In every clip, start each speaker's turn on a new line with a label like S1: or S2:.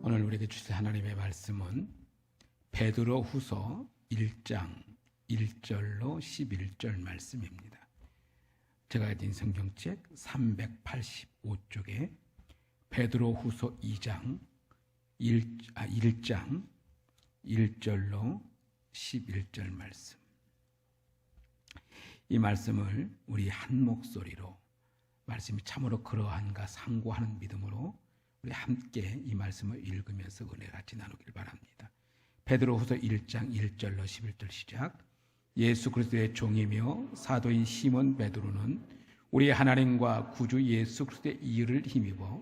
S1: 오늘 우리에게 주신 하나님의 말씀은 베드로 후서 1장 1절로 11절 말씀입니다. 제가 가진 성경책 385쪽에 베드로 후서 1장 1절로 11절 말씀. 이 말씀을 우리 한 목소리로 말씀이 참으로 그러한가 상고하는 믿음으로 우리 함께 이 말씀을 읽으면서 은혜 같이 나누길 바랍니다. 베드로후서 1장 1절로 11절 시작. 예수 그리스도의 종이며 사도인 시몬 베드로는 우리 하나님과 구주 예수 그리스도의 이의를 힘입어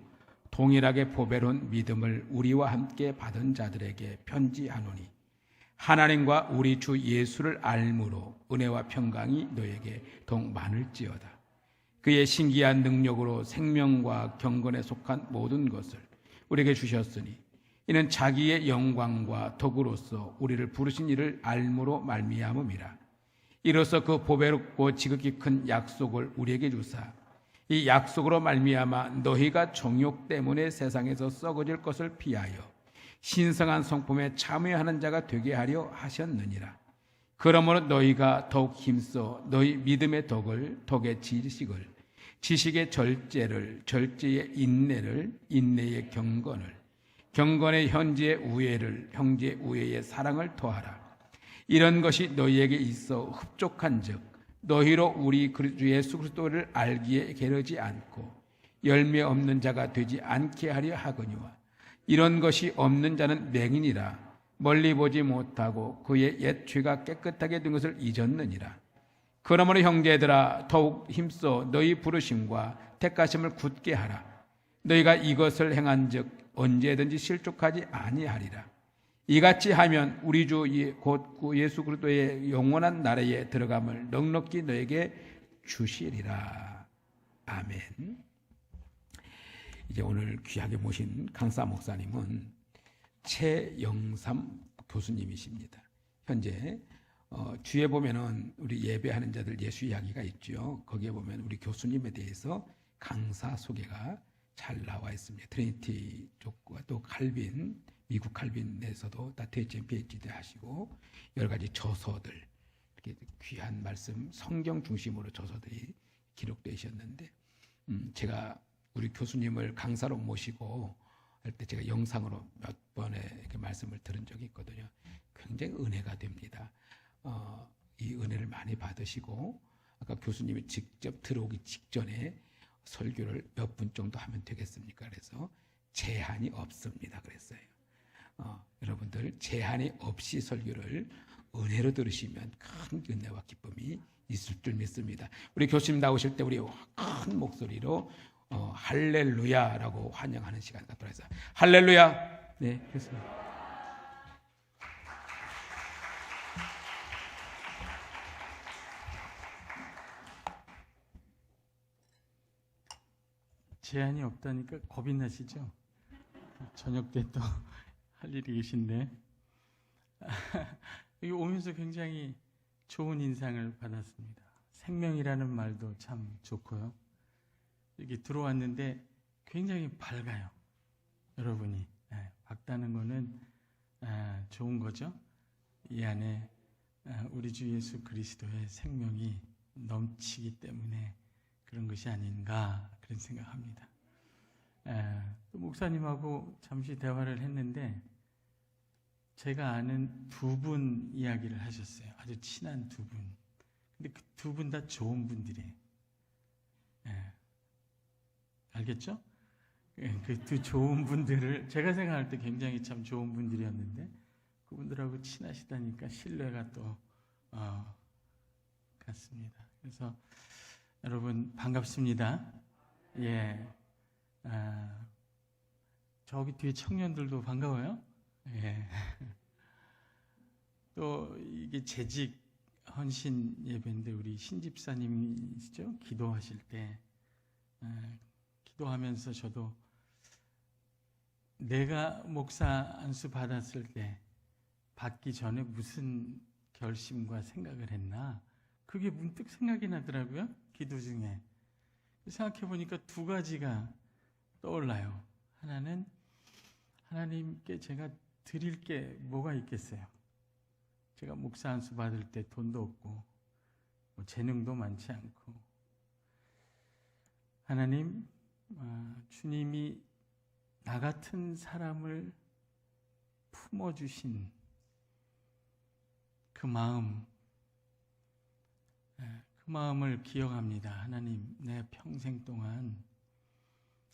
S1: 동일하게 보배로운 믿음을 우리와 함께 받은 자들에게 편지하노니 하나님과 우리 주 예수를 알므로 은혜와 평강이 너에게 더욱 많을지어다. 그의 신기한 능력으로 생명과 경건에 속한 모든 것을 우리에게 주셨으니 이는 자기의 영광과 덕으로서 우리를 부르신 이를 알므로 말미암음이라. 이로써 그 보배롭고 지극히 큰 약속을 우리에게 주사 이 약속으로 말미암아 너희가 정욕 때문에 세상에서 썩어질 것을 피하여 신성한 성품에 참여하는 자가 되게 하려 하셨느니라. 그러므로 너희가 더욱 힘써 너희 믿음의 덕의 지식을, 지식의 절제를, 절제의 인내를, 인내의 경건을, 경건의 형제의 우애를, 형제의 우애의 사랑을 더하라. 이런 것이 너희에게 있어 흡족한즉 너희로 우리 주 예수 그리스도를 알기에 게으르지 않고 열매 없는 자가 되지 않게 하려 하거니와 이런 것이 없는 자는 맹인이라 멀리 보지 못하고 그의 옛 죄가 깨끗하게 된 것을 잊었느니라. 그러므로 형제들아 더욱 힘써 너희 부르심과 택하심을 굳게 하라. 너희가 이것을 행한즉 언제든지 실족하지 아니하리라. 이같이 하면 우리 주 곧 예수 그리스도의 영원한 나라에 들어감을 넉넉히 너에게 주시리라. 아멘. 이제 오늘 귀하게 모신 강사 목사님은 최영삼 교수님이십니다. 현재 뒤에 보면은 우리 예배하는 자들 예수 이야기가 있죠. 거기에 보면 우리 교수님에 대해서 강사 소개가 잘 나와 있습니다. 트리니티 쪽과 또 칼빈, 미국 칼빈에서도 다 THM PhD 하시고 여러 가지 저서들, 이렇게 귀한 말씀, 성경 중심으로 저서들이 기록되셨는데, 제가 우리 교수님을 강사로 모시고 할 때 제가 영상으로 몇 번의 이렇게 말씀을 들은 적이 있거든요. 굉장히 은혜가 됩니다. 이 은혜를 많이 받으시고 아까 교수님이 직접 들어오기 직전에 설교를 몇 분 정도 하면 되겠습니까? 그래서 제한이 없습니다. 그랬어요. 여러분들 제한이 없이 설교를 은혜로 들으시면 큰 은혜와 기쁨이 있을 줄 믿습니다. 우리 교수님 나오실 때 우리 큰 목소리로 할렐루야라고 환영하는 시간 갖도록 해서 할렐루야. 네, 교수님.
S2: 제한이 없다니까 겁이 나시죠? 저녁 때 또 할 일이 계신데 여기 오면서 굉장히 좋은 인상을 받았습니다. 생명이라는 말도 참 좋고요. 여기 들어왔는데 굉장히 밝아요. 여러분이 밝다는 거는 좋은 거죠. 이 안에 우리 주 예수 그리스도의 생명이 넘치기 때문에 그런 것이 아닌가 그런 생각합니다. 또 목사님하고 잠시 대화를 했는데 제가 아는 두 분 이야기를 하셨어요. 아주 친한 두 분. 근데 그 두 분 다 좋은 분들이에요. 알겠죠? 그 두 좋은 분들을 제가 생각할 때 굉장히 참 좋은 분들이었는데 그분들하고 친하시다니까 신뢰가 또 갔습니다. 그래서 여러분 반갑습니다. 예, 저기 뒤에 청년들도 반가워요. 예. 또 이게 재직 헌신 예배인데 우리 신집사님이시죠? 기도하실 때 기도하면서 저도 내가 목사 안수 받았을 때 받기 전에 무슨 결심과 생각을 했나 그게 문득 생각이 나더라고요. 기도 중에 생각해 보니까 두 가지가 떠올라요. 하나는 하나님께 제가 드릴 게 뭐가 있겠어요? 제가 목사 안수 받을 때 돈도 없고 뭐 재능도 많지 않고, 하나님, 주님이 나 같은 사람을 품어주신 그 마음을 기억합니다. 하나님, 내 평생 동안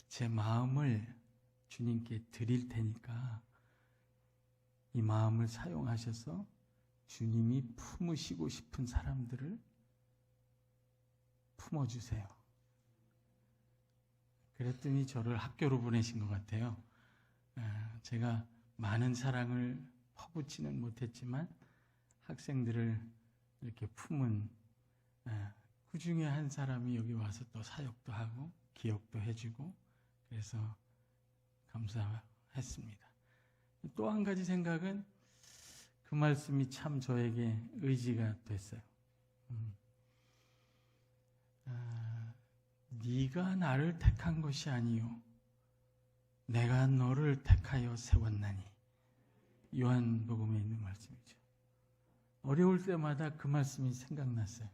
S2: 제 마음을 주님께 드릴 테니까 이 마음을 사용하셔서 주님이 품으시고 싶은 사람들을 품어주세요. 그랬더니 저를 학교로 보내신 것 같아요. 제가 많은 사랑을 퍼붓지는 못했지만 학생들을 이렇게 품은 그 중에 한 사람이 여기 와서 또 사역도 하고 기억도 해주고, 그래서 감사했습니다. 또 한 가지 생각은 그 말씀이 참 저에게 의지가 됐어요. 네가 나를 택한 것이 아니요 내가 너를 택하여 세웠나니. 요한복음에 있는 말씀이죠. 어려울 때마다 그 말씀이 생각났어요.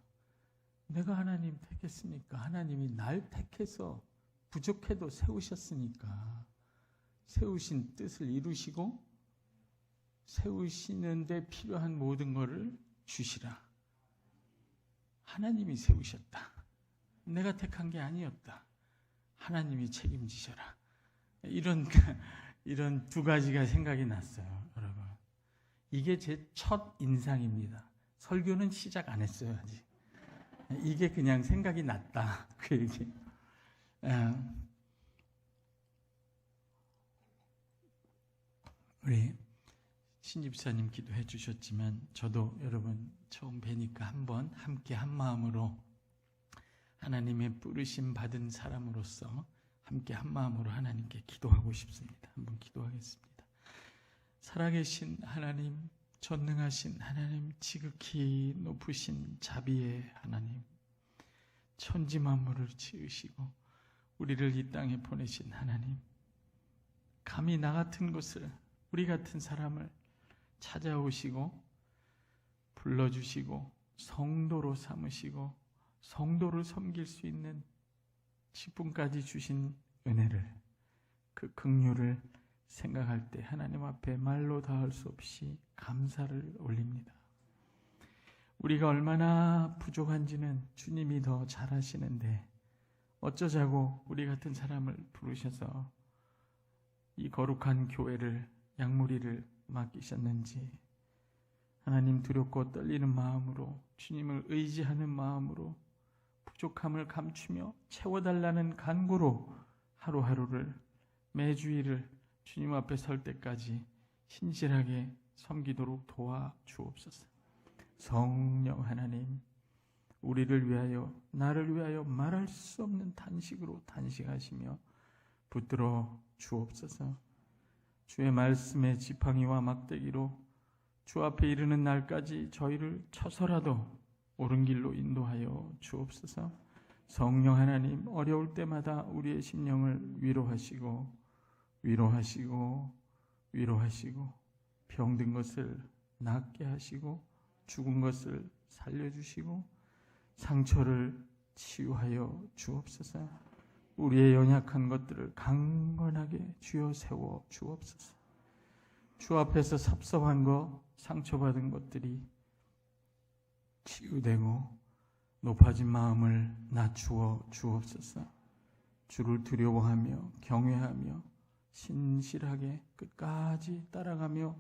S2: 내가 하나님 택했으니까, 하나님이 날 택해서 부족해도 세우셨으니까 세우신 뜻을 이루시고 세우시는데 필요한 모든 것을 주시라. 하나님이 세우셨다. 내가 택한 게 아니었다. 하나님이 책임지셔라. 이런 두 가지가 생각이 났어요, 여러분. 이게 제 첫 인상입니다. 설교는 시작 안 했어요, 아직. 이게 그냥 생각이 났다. 그 얘기. 우리 신집사님 기도해 주셨지만 저도 여러분 처음 뵈니까 한번 함께 한 마음으로 하나님의 부르심 받은 사람으로서 함께 한 마음으로 하나님께 기도하고 싶습니다. 한번 기도하겠습니다. 살아계신 하나님, 전능하신 하나님, 지극히 높으신 자비의 하나님, 천지 만물을 지으시고 우리를 이 땅에 보내신 하나님, 감히 나 같은 것을, 우리 같은 사람을 찾아오시고 불러주시고 성도로 삼으시고 성도를 섬길 수 있는 직분까지 주신 은혜를, 그 긍휼을 생각할 때 하나님 앞에 말로 다할 수 없이 감사를 올립니다. 우리가 얼마나 부족한지는 주님이 더 잘 아시는데 어쩌자고 우리 같은 사람을 부르셔서 이 거룩한 교회를, 양무리를 맡기셨는지, 하나님 두렵고 떨리는 마음으로, 주님을 의지하는 마음으로, 부족함을 감추며 채워달라는 간구로 하루하루를, 매주일을 주님 앞에 설 때까지 신실하게 섬기도록 도와주옵소서. 성령 하나님, 우리를 위하여, 나를 위하여 말할 수 없는 탄식으로 탄식하시며 붙들어 주옵소서. 주의 말씀의 지팡이와 막대기로 주 앞에 이르는 날까지 저희를 쳐서라도 옳은 길로 인도하여 주옵소서. 성령 하나님, 어려울 때마다 우리의 심령을 위로하시고 병든 것을 낫게 하시고 죽은 것을 살려주시고 상처를 치유하여 주옵소서. 우리의 연약한 것들을 강건하게 쥐어 세워 주옵소서. 주 앞에서 섭섭한 것, 상처받은 것들이 치유되고 높아진 마음을 낮추어 주옵소서. 주를 두려워하며 경외하며 신실하게 끝까지 따라가며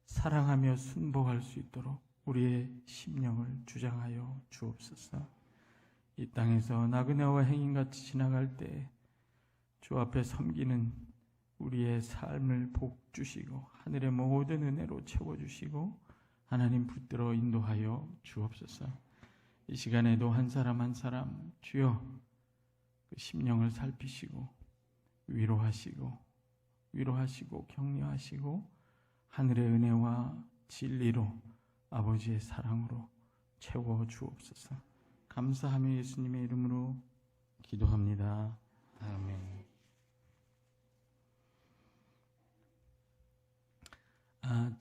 S2: 사랑하며 순복할 수 있도록 우리의 심령을 주장하여 주옵소서. 이 땅에서 나그네와 행인같이 지나갈 때 주 앞에 섬기는 우리의 삶을 복주시고 하늘의 모든 은혜로 채워주시고 하나님 붙들어 인도하여 주옵소서. 이 시간에도 한 사람 한 사람 주여 그 심령을 살피시고 위로하시고 격려하시고 하늘의 은혜와 진리로 아버지의 사랑으로 채워 주옵소서. 감사하며 예수님의 이름으로 기도합니다. 아멘.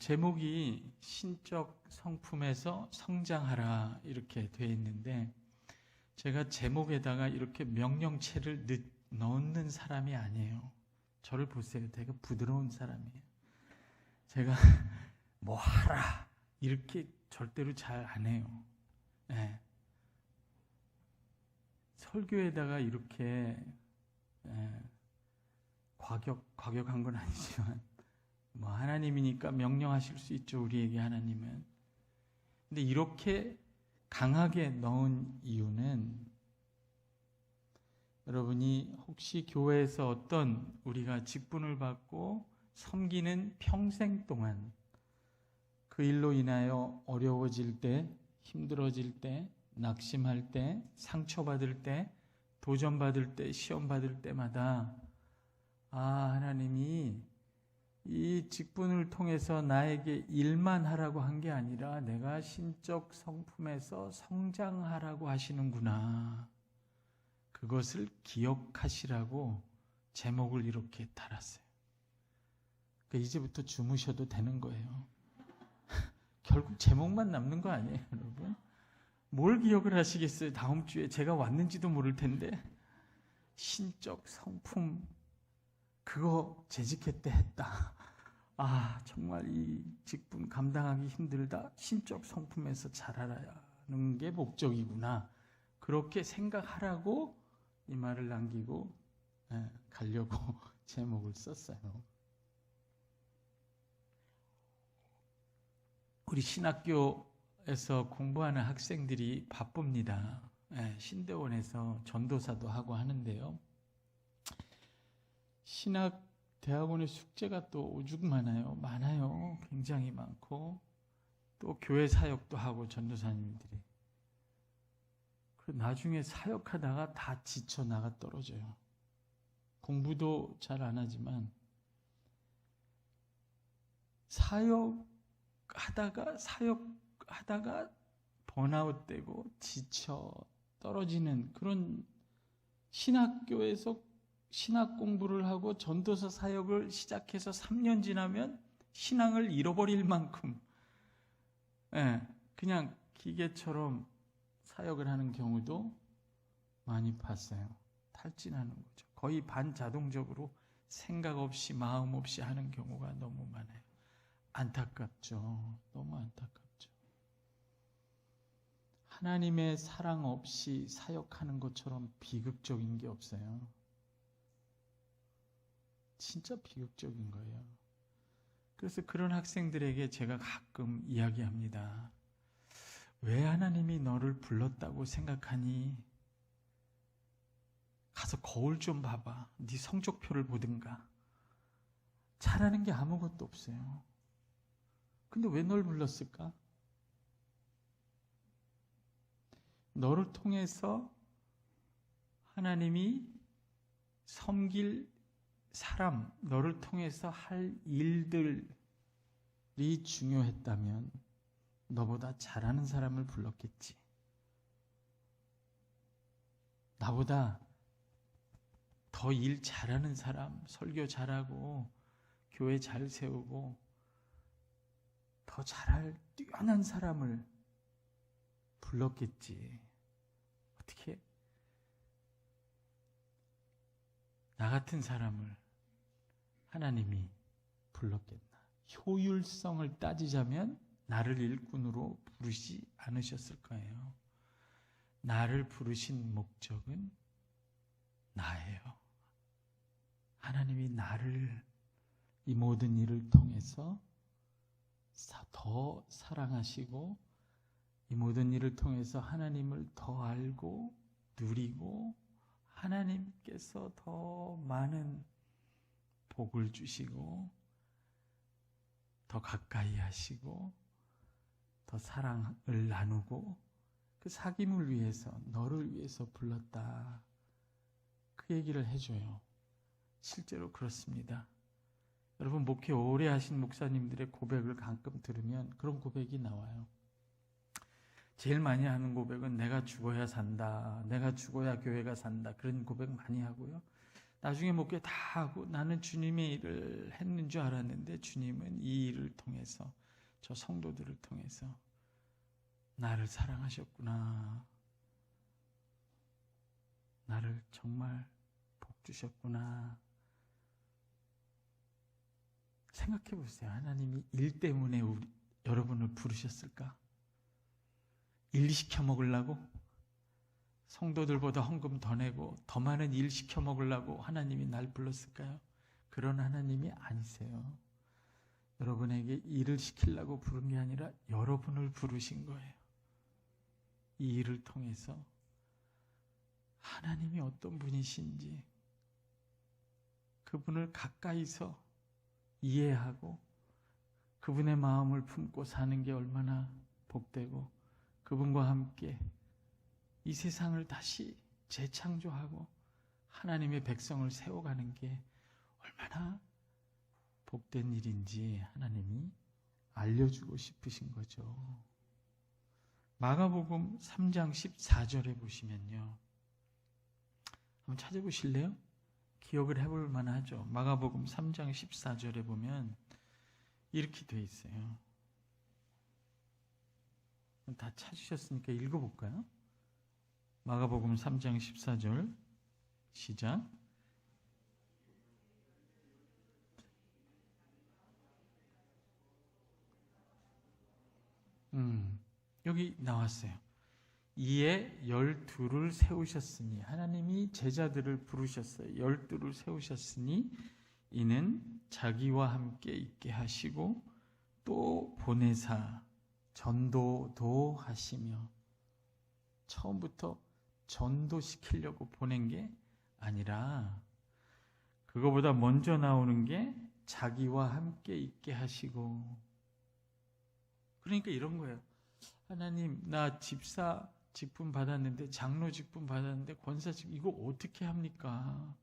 S2: 제목이 신적 성품에서 성장하라 이렇게 되어 있는데 제가 제목에다가 이렇게 명령체를 넣는 사람이 아니에요. 저를 보세요. 되게 부드러운 사람이에요. 제가 뭐 하라 이렇게 절대로 잘 안 해요. 네. 설교에다가 이렇게 과격한 건 아니지만 뭐 하나님이니까 명령하실 수 있죠. 우리에게 하나님은. 근데 이렇게 강하게 넣은 이유는 여러분이 혹시 교회에서 어떤 우리가 직분을 받고 섬기는 평생 동안 그 일로 인하여 어려워질 때, 힘들어질 때, 낙심할 때, 상처받을 때, 도전받을 때, 시험받을 때마다 하나님이 이 직분을 통해서 나에게 일만 하라고 한 게 아니라 내가 신적 성품에서 성장하라고 하시는구나. 그것을 기억하시라고 제목을 이렇게 달았어요. 그러니까 이제부터 주무셔도 되는 거예요. 결국 제목만 남는 거 아니에요, 여러분? 뭘 기억을 하시겠어요? 다음 주에 제가 왔는지도 모를 텐데. 신적 성품 그거 재직회 때 했다. 정말 이 직분 감당하기 힘들다. 신적 성품에서 자라라는 게 목적이구나. 그렇게 생각하라고 이 말을 남기고 가려고 제목을 썼어요. 우리 신학교에서 공부하는 학생들이 바쁩니다. 신대원에서 전도사도 하고 하는데요. 신학 대학원의 숙제가 또 오죽 많아요. 굉장히 많고 또 교회 사역도 하고 전도사님들이. 나중에 사역하다가 다 지쳐 나가 떨어져요. 공부도 잘 안 하지만 사역하다가 번아웃되고 지쳐 떨어지는 그런 신학교에서 신학 공부를 하고 전도사 사역을 시작해서 3년 지나면 신앙을 잃어버릴 만큼 그냥 기계처럼 사역을 하는 경우도 많이 봤어요. 탈진하는 거죠. 거의 반자동적으로 생각 없이 마음 없이 하는 경우가 너무 많아요. 안타깝죠. 너무 안타깝죠. 하나님의 사랑 없이 사역하는 것처럼 비극적인 게 없어요. 진짜 비극적인 거예요. 그래서 그런 학생들에게 제가 가끔 이야기합니다. 왜 하나님이 너를 불렀다고 생각하니? 가서 거울 좀 봐봐. 네 성적표를 보든가. 잘하는 게 아무것도 없어요. 근데 왜 널 불렀을까? 너를 통해서 하나님이 섬길 사람, 너를 통해서 할 일들이 중요했다면 너보다 잘하는 사람을 불렀겠지. 나보다 더 일 잘하는 사람, 설교 잘하고 교회 잘 세우고 더 잘할 뛰어난 사람을 불렀겠지. 어떻게 나 같은 사람을 하나님이 불렀겠나? 효율성을 따지자면 나를 일꾼으로 부르지 않으셨을 거예요. 나를 부르신 목적은 나예요. 하나님이 나를 이 모든 일을 통해서 더 사랑하시고 이 모든 일을 통해서 하나님을 더 알고 누리고 하나님께서 더 많은 복을 주시고 더 가까이 하시고 더 사랑을 나누고 그 사귐을 위해서 너를 위해서 불렀다. 그 얘기를 해줘요. 실제로 그렇습니다. 여러분 목회 오래 하신 목사님들의 고백을 가끔 들으면 그런 고백이 나와요. 제일 많이 하는 고백은 내가 죽어야 산다. 내가 죽어야 교회가 산다. 그런 고백 많이 하고요. 나중에 목회 다 하고 나는 주님의 일을 했는 줄 알았는데 주님은 이 일을 통해서 저 성도들을 통해서 나를 사랑하셨구나. 나를 정말 복 주셨구나. 생각해 보세요. 하나님이 일 때문에 여러분을 부르셨을까? 일 시켜 먹으려고? 성도들보다 헌금 더 내고 더 많은 일 시켜 먹으려고 하나님이 날 불렀을까요? 그런 하나님이 아니세요. 여러분에게 일을 시키려고 부른 게 아니라 여러분을 부르신 거예요. 이 일을 통해서 하나님이 어떤 분이신지 그분을 가까이서 이해하고 그분의 마음을 품고 사는 게 얼마나 복되고 그분과 함께 이 세상을 다시 재창조하고 하나님의 백성을 세워가는 게 얼마나 복된 일인지 하나님이 알려주고 싶으신 거죠. 마가복음 3장 14절에 보시면요. 한번 찾아보실래요? 기억을 해볼 만하죠. 마가복음 3장 14절에 보면 이렇게 돼 있어요. 다 찾으셨으니까 읽어볼까요? 마가복음 3장 14절 시작. 여기 나왔어요. 이에 12를 세우셨으니 하나님이 제자들을 부르셨어요. 12를 세우셨으니 이는 자기와 함께 있게 하시고 또 보내사 전도도 하시며 처음부터 전도시키려고 보낸 게 아니라 그거보다 먼저 나오는 게 자기와 함께 있게 하시고 그러니까 이런 거예요. 하나님 나 집사 직분 받았는데 장로 직분 받았는데 권사 직분 이거 어떻게 합니까?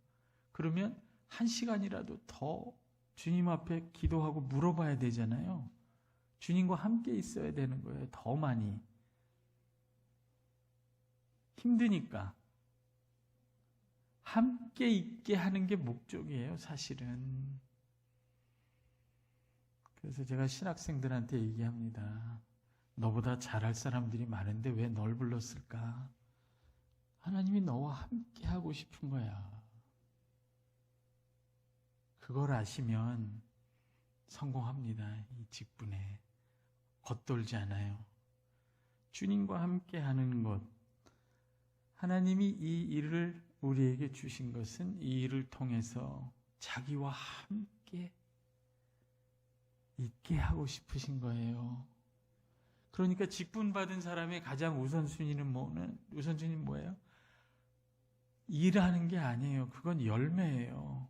S2: 그러면 1시간이라도 더 주님 앞에 기도하고 물어봐야 되잖아요. 주님과 함께 있어야 되는 거예요. 더 많이. 힘드니까. 함께 있게 하는 게 목적이에요, 사실은. 그래서 제가 신학생들한테 얘기합니다. 너보다 잘할 사람들이 많은데 왜 널 불렀을까? 하나님이 너와 함께 하고 싶은 거야. 그걸 아시면 성공합니다. 이 직분에. 겉돌지 않아요. 주님과 함께 하는 것. 하나님이 이 일을 우리에게 주신 것은 이 일을 통해서 자기와 함께 있게 하고 싶으신 거예요. 그러니까 직분 받은 사람의 가장 우선순위는 뭐예요? 일하는 게 아니에요. 그건 열매예요.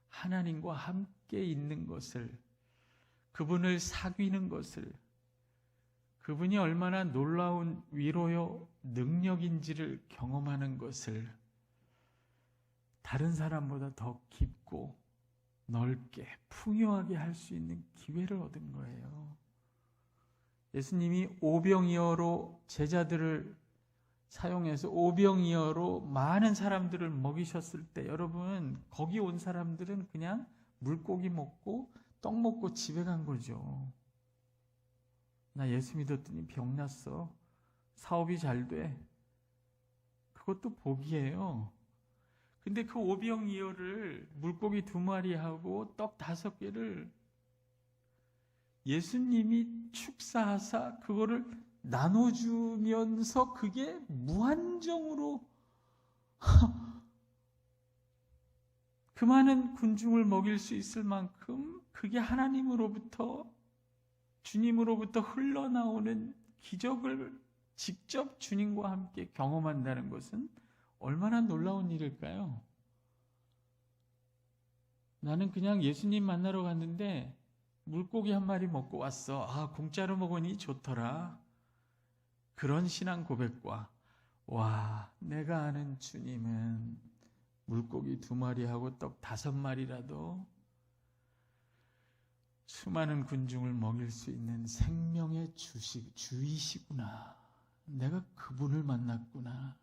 S2: 하나님과 함께 있는 것을, 그분을 사귀는 것을, 그분이 얼마나 놀라운 위로요 능력인지를 경험하는 것을 다른 사람보다 더 깊고 넓게 풍요하게 할 수 있는 기회를 얻은 거예요. 예수님이 오병이어로 제자들을 사용해서 오병이어로 많은 사람들을 먹이셨을 때 여러분 거기 온 사람들은 그냥 물고기 먹고 떡 먹고 집에 간 거죠. 나 예수 믿었더니 병났어. 사업이 잘 돼. 그것도 복이에요. 근데 그 오병이어를 물고기 2마리하고 떡 5개를 예수님이 축사하사 그거를 나눠주면서 그게 무한정으로 그 많은 군중을 먹일 수 있을 만큼 그게 하나님으로부터 주님으로부터 흘러나오는 기적을 직접 주님과 함께 경험한다는 것은 얼마나 놀라운 일일까요? 나는 그냥 예수님 만나러 갔는데 물고기 1마리 먹고 왔어. 아, 공짜로 먹으니 좋더라. 그런 신앙 고백과 와, 내가 아는 주님은 물고기 2마리하고 떡 5마리라도 수많은 군중을 먹일 수 있는 생명의 주이시구나. 내가 그분을 만났구나.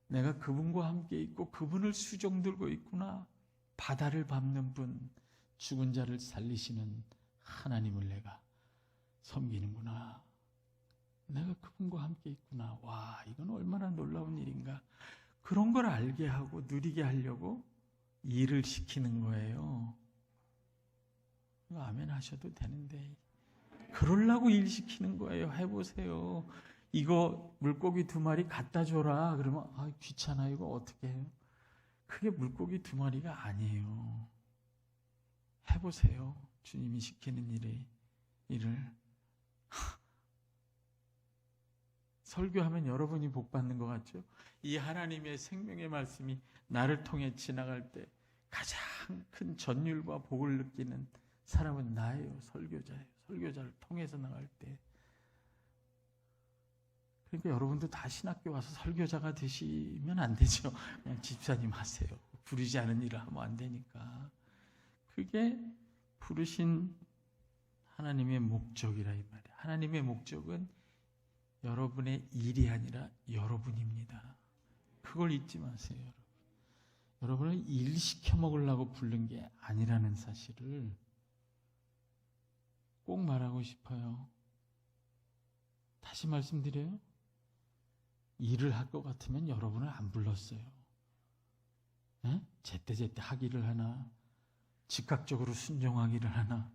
S2: 내가 그분과 함께 있고 그분을 수종 들고 있구나. 바다를 밟는 분, 죽은 자를 살리시는 하나님을 내가 섬기는구나. 내가 그분과 함께 있구나. 와, 이건 얼마나 놀라운 일인가. 그런 걸 알게 하고 누리게 하려고 일을 시키는 거예요. 아멘 하셔도 되는데 그러려고 일 시키는 거예요. 해보세요. 이거 물고기 2마리 갖다 줘라. 그러면 귀찮아, 이거 어떻게 해요? 그게 물고기 2마리가 아니에요. 해보세요. 주님이 시키는 일을. 설교하면 여러분이 복 받는 것 같죠? 이 하나님의 생명의 말씀이 나를 통해 지나갈 때 가장 큰 전율과 복을 느끼는 사람은 나예요. 설교자예요. 설교자를 통해서 나갈 때. 그러니까 여러분도 다 신학교 와서 설교자가 되시면 안 되죠. 그냥 집사님 하세요. 부르지 않은 일을 하면 안 되니까. 그게 부르신 하나님의 목적이라 이 말이에요. 하나님의 목적은 여러분의 일이 아니라 여러분입니다. 그걸 잊지 마세요. 여러분을 일 시켜 먹으려고 부른 게 아니라는 사실을 꼭 말하고 싶어요. 다시 말씀드려요. 일을 할 것 같으면 여러분을 안 불렀어요. 제때제때 하기를 하나, 즉각적으로 순종하기를 하나,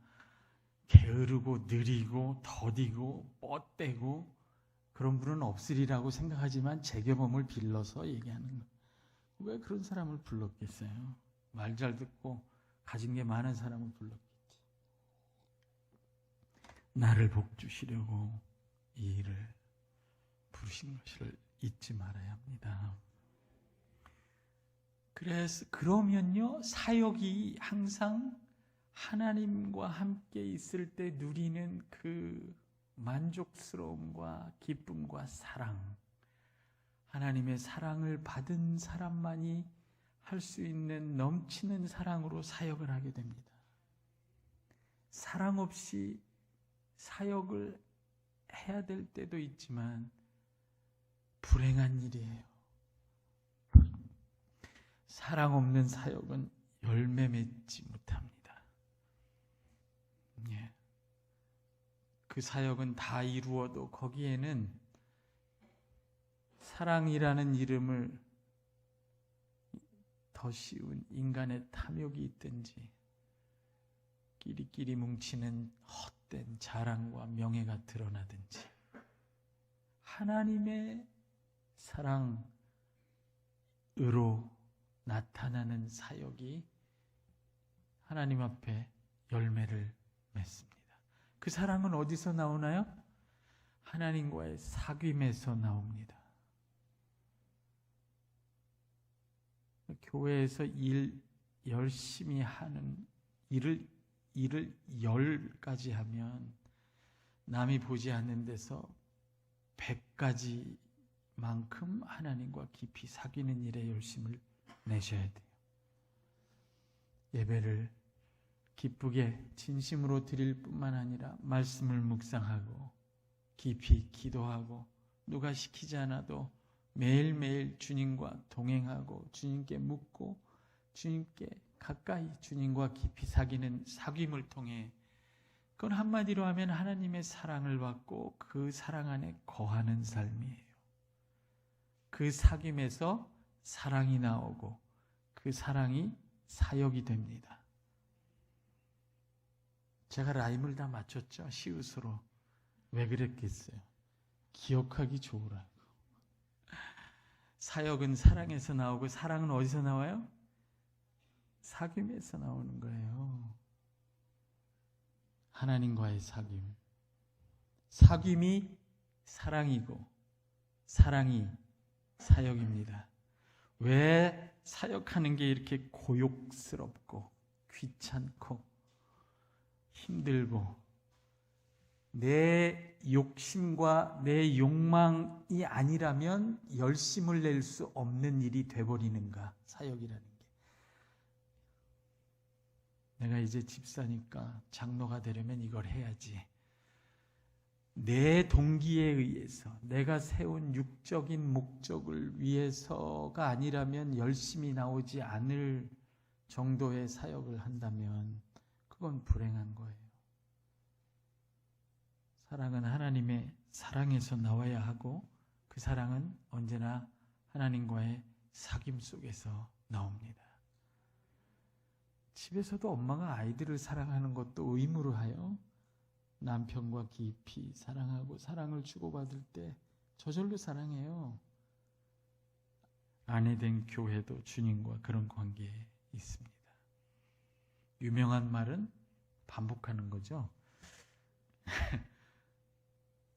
S2: 게으르고 느리고 더디고 뻗대고 그런 분은 없으리라고 생각하지만 제 경험을 빌려서 얘기하는 거예요. 왜 그런 사람을 불렀겠어요? 말 잘 듣고 가진 게 많은 사람을 불렀겠지. 나를 복주시려고 이 일을 부르신 것을 잊지 말아야 합니다. 그러면요, 사역이 항상 하나님과 함께 있을 때 누리는 그 만족스러움과 기쁨과 사랑, 하나님의 사랑을 받은 사람만이 할 수 있는 넘치는 사랑으로 사역을 하게 됩니다. 사랑 없이 사역을 해야 될 때도 있지만 불행한 일이에요. 사랑 없는 사역은 열매 맺지 못합니다. 예. 그 사역은 다 이루어도 거기에는 사랑이라는 이름을 더 씌운 인간의 탐욕이 있든지 끼리끼리 뭉치는 헛된 자랑과 명예가 드러나든지 하나님의 사랑으로 나타나는 사역이 하나님 앞에 열매를 맺습니다. 그 사랑은 어디서 나오나요? 하나님과의 사귐에서 나옵니다. 교회에서 일 열심히 하는 일을 10가지 하면 남이 보지 않는 데서 100가지만큼 하나님과 깊이 사귀는 일에 열심을 내셔야 돼요. 예배를 기쁘게 진심으로 드릴 뿐만 아니라 말씀을 묵상하고 깊이 기도하고 누가 시키지 않아도 매일매일 주님과 동행하고 주님께 묻고 주님께 가까이 주님과 깊이 사귀는 사귐을 통해 그건 한마디로 하면 하나님의 사랑을 받고 그 사랑 안에 거하는 삶이에요. 그 사귐에서 사랑이 나오고 그 사랑이 사역이 됩니다. 제가 라임을 다 맞췄죠? 시옷으로. 왜 그랬겠어요? 기억하기 좋으라고. 사역은 사랑에서 나오고 사랑은 어디서 나와요? 사귐에서 나오는 거예요. 하나님과의 사귐. 사귐이 사랑이고 사랑이 사역입니다. 왜 사역하는 게 이렇게 고욕스럽고 귀찮고 힘들고 내 욕심과 내 욕망이 아니라면 열심을 낼 수 없는 일이 돼버리는가? 사역이라는 게. 내가 이제 집사니까 장로가 되려면 이걸 해야지. 내 동기에 의해서 내가 세운 육적인 목적을 위해서가 아니라면 열심히 나오지 않을 정도의 사역을 한다면 그건 불행한 거예요. 사랑은 하나님의 사랑에서 나와야 하고 그 사랑은 언제나 하나님과의 사귐 속에서 나옵니다. 집에서도 엄마가 아이들을 사랑하는 것도 의무로 하여 남편과 깊이 사랑하고 사랑을 주고받을 때 저절로 사랑해요. 아내된 교회도 주님과 그런 관계에 있습니다. 유명한 말은 반복하는 거죠.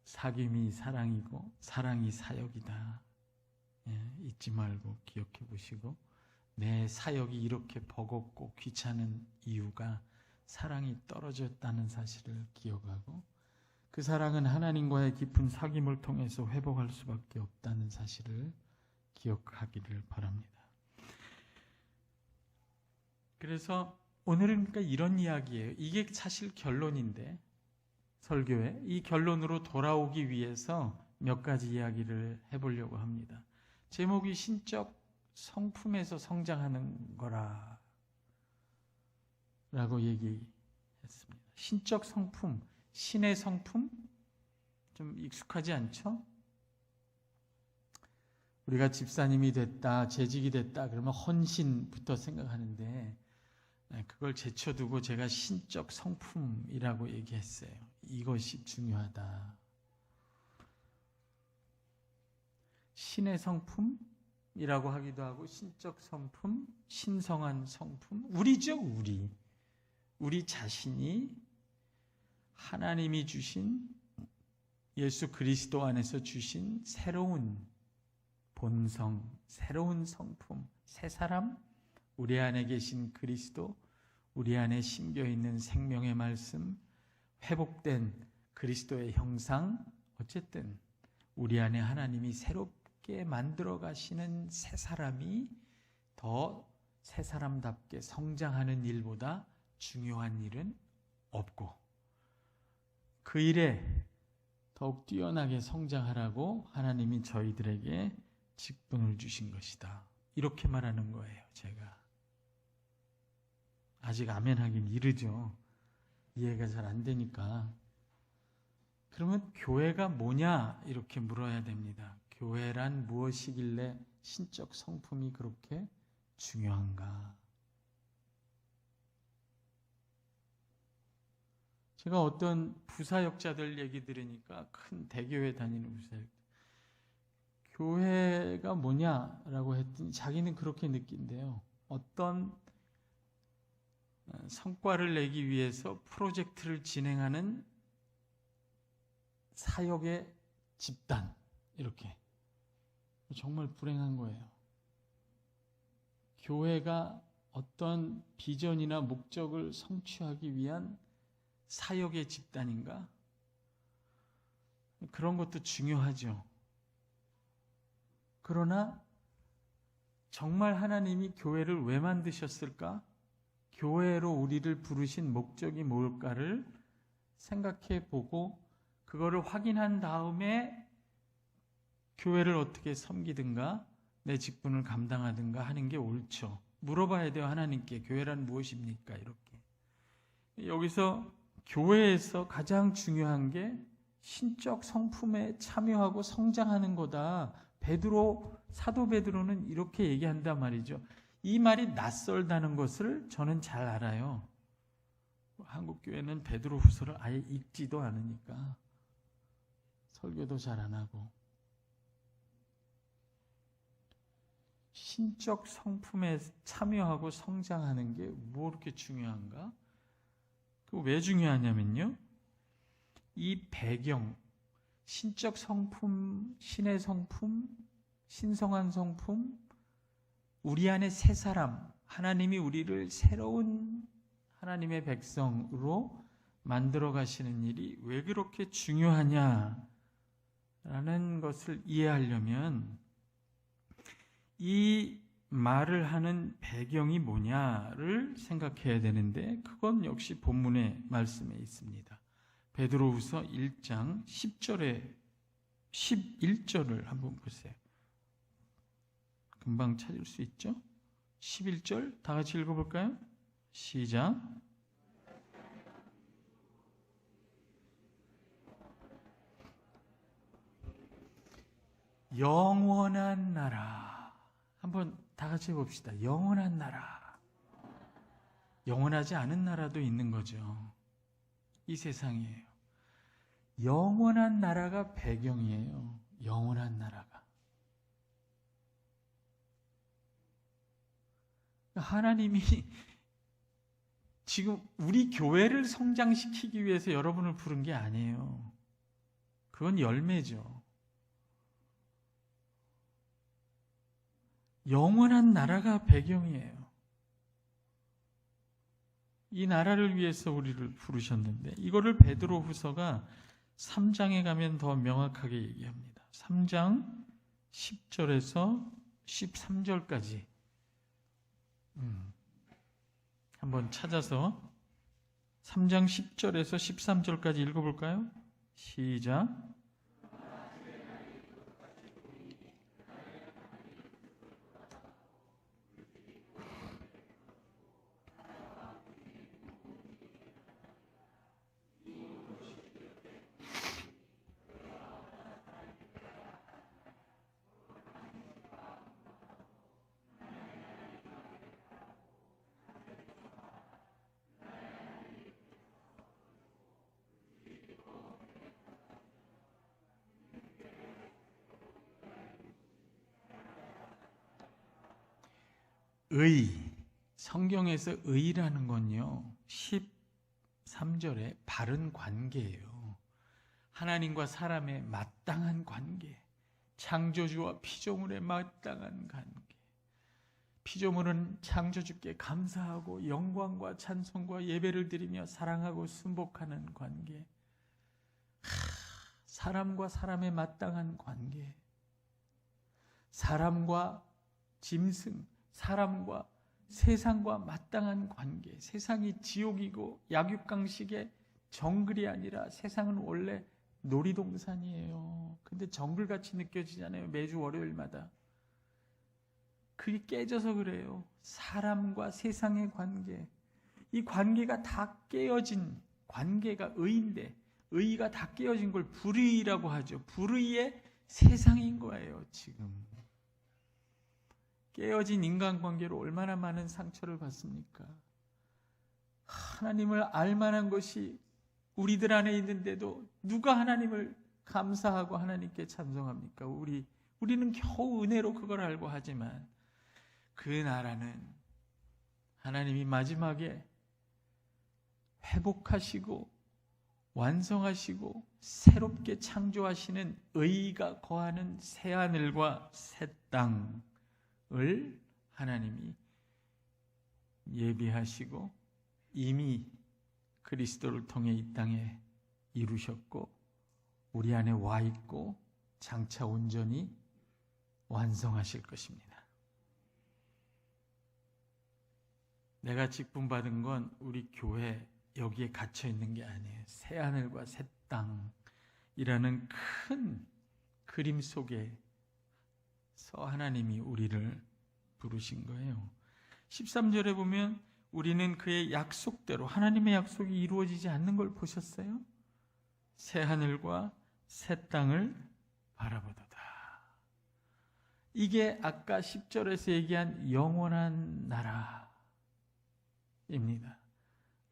S2: 사귐이 사랑이고 사랑이 사역이다. 잊지 말고 기억해 보시고, 내 사역이 이렇게 버겁고 귀찮은 이유가 사랑이 떨어졌다는 사실을 기억하고, 그 사랑은 하나님과의 깊은 사귐을 통해서 회복할 수밖에 없다는 사실을 기억하기를 바랍니다. 그래서 오늘은 그러니까 이런 이야기예요. 이게 사실 결론인데, 설교에 이 결론으로 돌아오기 위해서 몇 가지 이야기를 해보려고 합니다. 제목이 신적 성품에서 성장하는 거라 라고 얘기했습니다. 신적 성품, 신의 성품? 좀 익숙하지 않죠? 우리가 집사님이 됐다, 재직이 됐다 그러면 헌신부터 생각하는데, 그걸 제쳐두고 제가 신적 성품이라고 얘기했어요. 이것이 중요하다. 신의 성품이라고 하기도 하고, 신적 성품, 신성한 성품, 우리죠, 우리. 우리 자신이 하나님이 주신, 예수 그리스도 안에서 주신 새로운 본성, 새로운 성품, 새 사람, 우리 안에 계신 그리스도, 우리 안에 심겨 있는 생명의 말씀, 회복된 그리스도의 형상, 어쨌든 우리 안에 하나님이 새롭게 만들어 가시는 새 사람이 더 새 사람답게 성장하는 일보다 중요한 일은 없고, 그 일에 더욱 뛰어나게 성장하라고 하나님이 저희들에게 직분을 주신 것이다. 이렇게 말하는 거예요, 제가. 아직 아멘 하긴 이르죠. 이해가 잘 안 되니까. 그러면 교회가 뭐냐? 이렇게 물어야 됩니다. 교회란 무엇이길래 신적 성품이 그렇게 중요한가? 제가 어떤 부사역자들 얘기 들으니까, 큰 대교회 다니는 부사역자, 교회가 뭐냐라고 했더니 자기는 그렇게 느낀대요. 어떤 성과를 내기 위해서 프로젝트를 진행하는 사역의 집단, 이렇게. 정말 불행한 거예요. 교회가 어떤 비전이나 목적을 성취하기 위한 사역의 집단인가? 그런 것도 중요하죠. 그러나 정말 하나님이 교회를 왜 만드셨을까? 교회로 우리를 부르신 목적이 뭘까를 생각해 보고, 그거를 확인한 다음에 교회를 어떻게 섬기든가 내 직분을 감당하든가 하는 게 옳죠. 물어봐야 돼요, 하나님께. 교회란 무엇입니까? 이렇게. 여기서 교회에서 가장 중요한 게 신적 성품에 참여하고 성장하는 거다. 사도 베드로는 이렇게 얘기한단 말이죠. 이 말이 낯설다는 것을 저는 잘 알아요. 한국 교회는 베드로 후서를 아예 읽지도 않으니까 설교도 잘 안 하고. 신적 성품에 참여하고 성장하는 게 뭐 그렇게 중요한가? 왜 중요하냐면요, 이 배경, 신적 성품, 신의 성품, 신성한 성품, 우리 안에 새 사람, 하나님이 우리를 새로운 하나님의 백성으로 만들어 가시는 일이 왜 그렇게 중요하냐라는 것을 이해하려면 이 말을 하는 배경이 뭐냐를 생각해야 되는데, 그건 역시 본문의 말씀에 있습니다. 베드로후서 1장 10절에 11절을 한번 보세요. 금방 찾을 수 있죠? 11절 다 같이 읽어볼까요? 시작. 영원한 나라. 한번 다 같이 해봅시다. 영원한 나라. 영원하지 않은 나라도 있는 거죠. 이 세상이에요. 영원한 나라가 배경이에요. 영원한 나라가. 하나님이 지금 우리 교회를 성장시키기 위해서 여러분을 부른 게 아니에요. 그건 열매죠. 영원한 나라가 배경이에요. 이 나라를 위해서 우리를 부르셨는데 이거를 베드로후서가 3장에 가면 더 명확하게 얘기합니다. 3장 10절에서 13절까지 한번 찾아서 3장 10절에서 13절까지 읽어볼까요? 시작. 의, 성경에서 의라는 건요 13절에 바른 관계예요. 하나님과 사람의 마땅한 관계, 창조주와 피조물의 마땅한 관계. 피조물은 창조주께 감사하고 영광과 찬송과 예배를 드리며 사랑하고 순복하는 관계. 사람과 사람의 마땅한 관계. 사람과 짐승, 사람과 세상과 마땅한 관계. 세상이 지옥이고 약육강식의 정글이 아니라 세상은 원래 놀이동산이에요. 근데 정글같이 느껴지잖아요. 매주 월요일마다. 그게 깨져서 그래요. 사람과 세상의 관계. 이 관계가 다 깨어진 관계가 의인데 의가 다 깨어진 걸 불의라고 하죠. 불의의 세상인 거예요. 지금. 깨어진 인간관계로 얼마나 많은 상처를 받습니까? 하나님을 알만한 것이 우리들 안에 있는데도 누가 하나님을 감사하고 하나님께 찬송합니까? 우리는 겨우 은혜로 그걸 알고 하지만 그 나라는 하나님이 마지막에 회복하시고 완성하시고 새롭게 창조하시는 의가 거하는 새하늘과 새 땅을 하나님이 예비하시고 이미 그리스도를 통해 이 땅에 이루셨고 우리 안에 와 있고 장차 온전히 완성하실 것입니다. 내가 직분받은 건 우리 교회 여기에 갇혀 있는 게 아니에요. 새하늘과 새 땅이라는 큰 그림 속에서 하나님이 우리를 부르신 거예요. 13절에 보면 우리는 그의 약속대로 하나님의 약속이 이루어지지 않는 걸 보셨어요? 새하늘과 새 땅을 바라보도다. 이게 아까 10절에서 얘기한 영원한 나라입니다.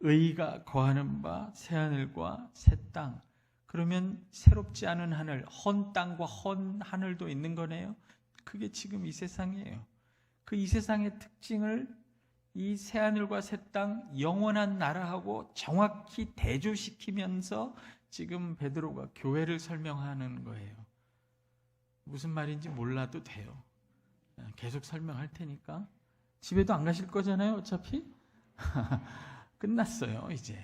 S2: 의가 거하는 바 새하늘과 새 땅. 그러면 새롭지 않은 하늘, 헌 땅과 헌 하늘도 있는 거네요. 그게 지금 이 세상이에요. 그 이 세상의 특징을 이 새하늘과 새 땅, 영원한 나라하고 정확히 대조시키면서 지금 베드로가 교회를 설명하는 거예요. 무슨 말인지 몰라도 돼요. 계속 설명할 테니까. 집에도 안 가실 거잖아요, 어차피. 끝났어요, 이제.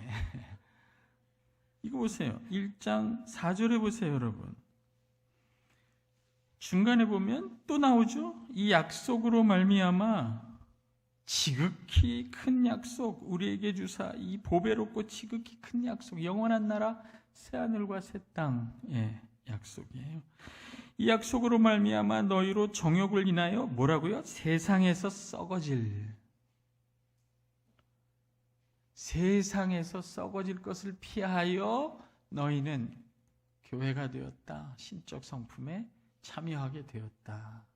S2: 이거 보세요. 1장 4절에 보세요, 여러분. 중간에 보면 또 나오죠. 이 약속으로 말미암아 지극히 큰 약속 우리에게 주사 이 보배롭고 지극히 큰 약속 영원한 나라 새하늘과 새 땅의 약속이에요. 이 약속으로 말미암아 너희로 정욕을 인하여 뭐라고요? 세상에서 썩어질 것을 피하여 너희는 교회가 되었다. 신적 성품에 참여하게 되었다.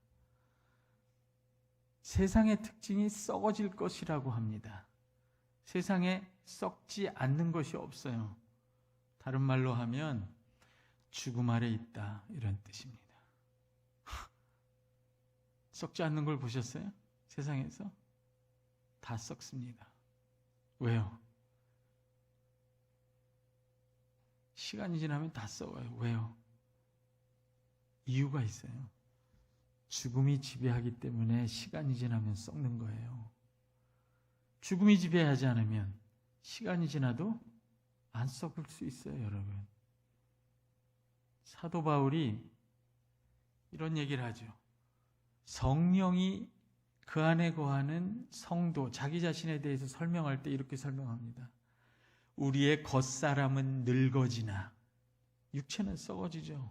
S2: 세상의 특징이 썩어질 것이라고 합니다. 세상에 썩지 않는 것이 없어요. 다른 말로 하면 죽음 아래 있다, 이런 뜻입니다. 썩지 않는 걸 보셨어요? 세상에서 다 썩습니다. 왜요? 시간이 지나면 다 썩어요. 왜요? 이유가 있어요. 죽음이 지배하기 때문에 시간이 지나면 썩는 거예요. 죽음이 지배하지 않으면 시간이 지나도 안 썩을 수 있어요, 여러분. 사도 바울이 이런 얘기를 하죠. 성령이 그 안에 거하는 성도, 자기 자신에 대해서 설명할 때 이렇게 설명합니다. 우리의 겉사람은 늙어지나 육체는 썩어지죠.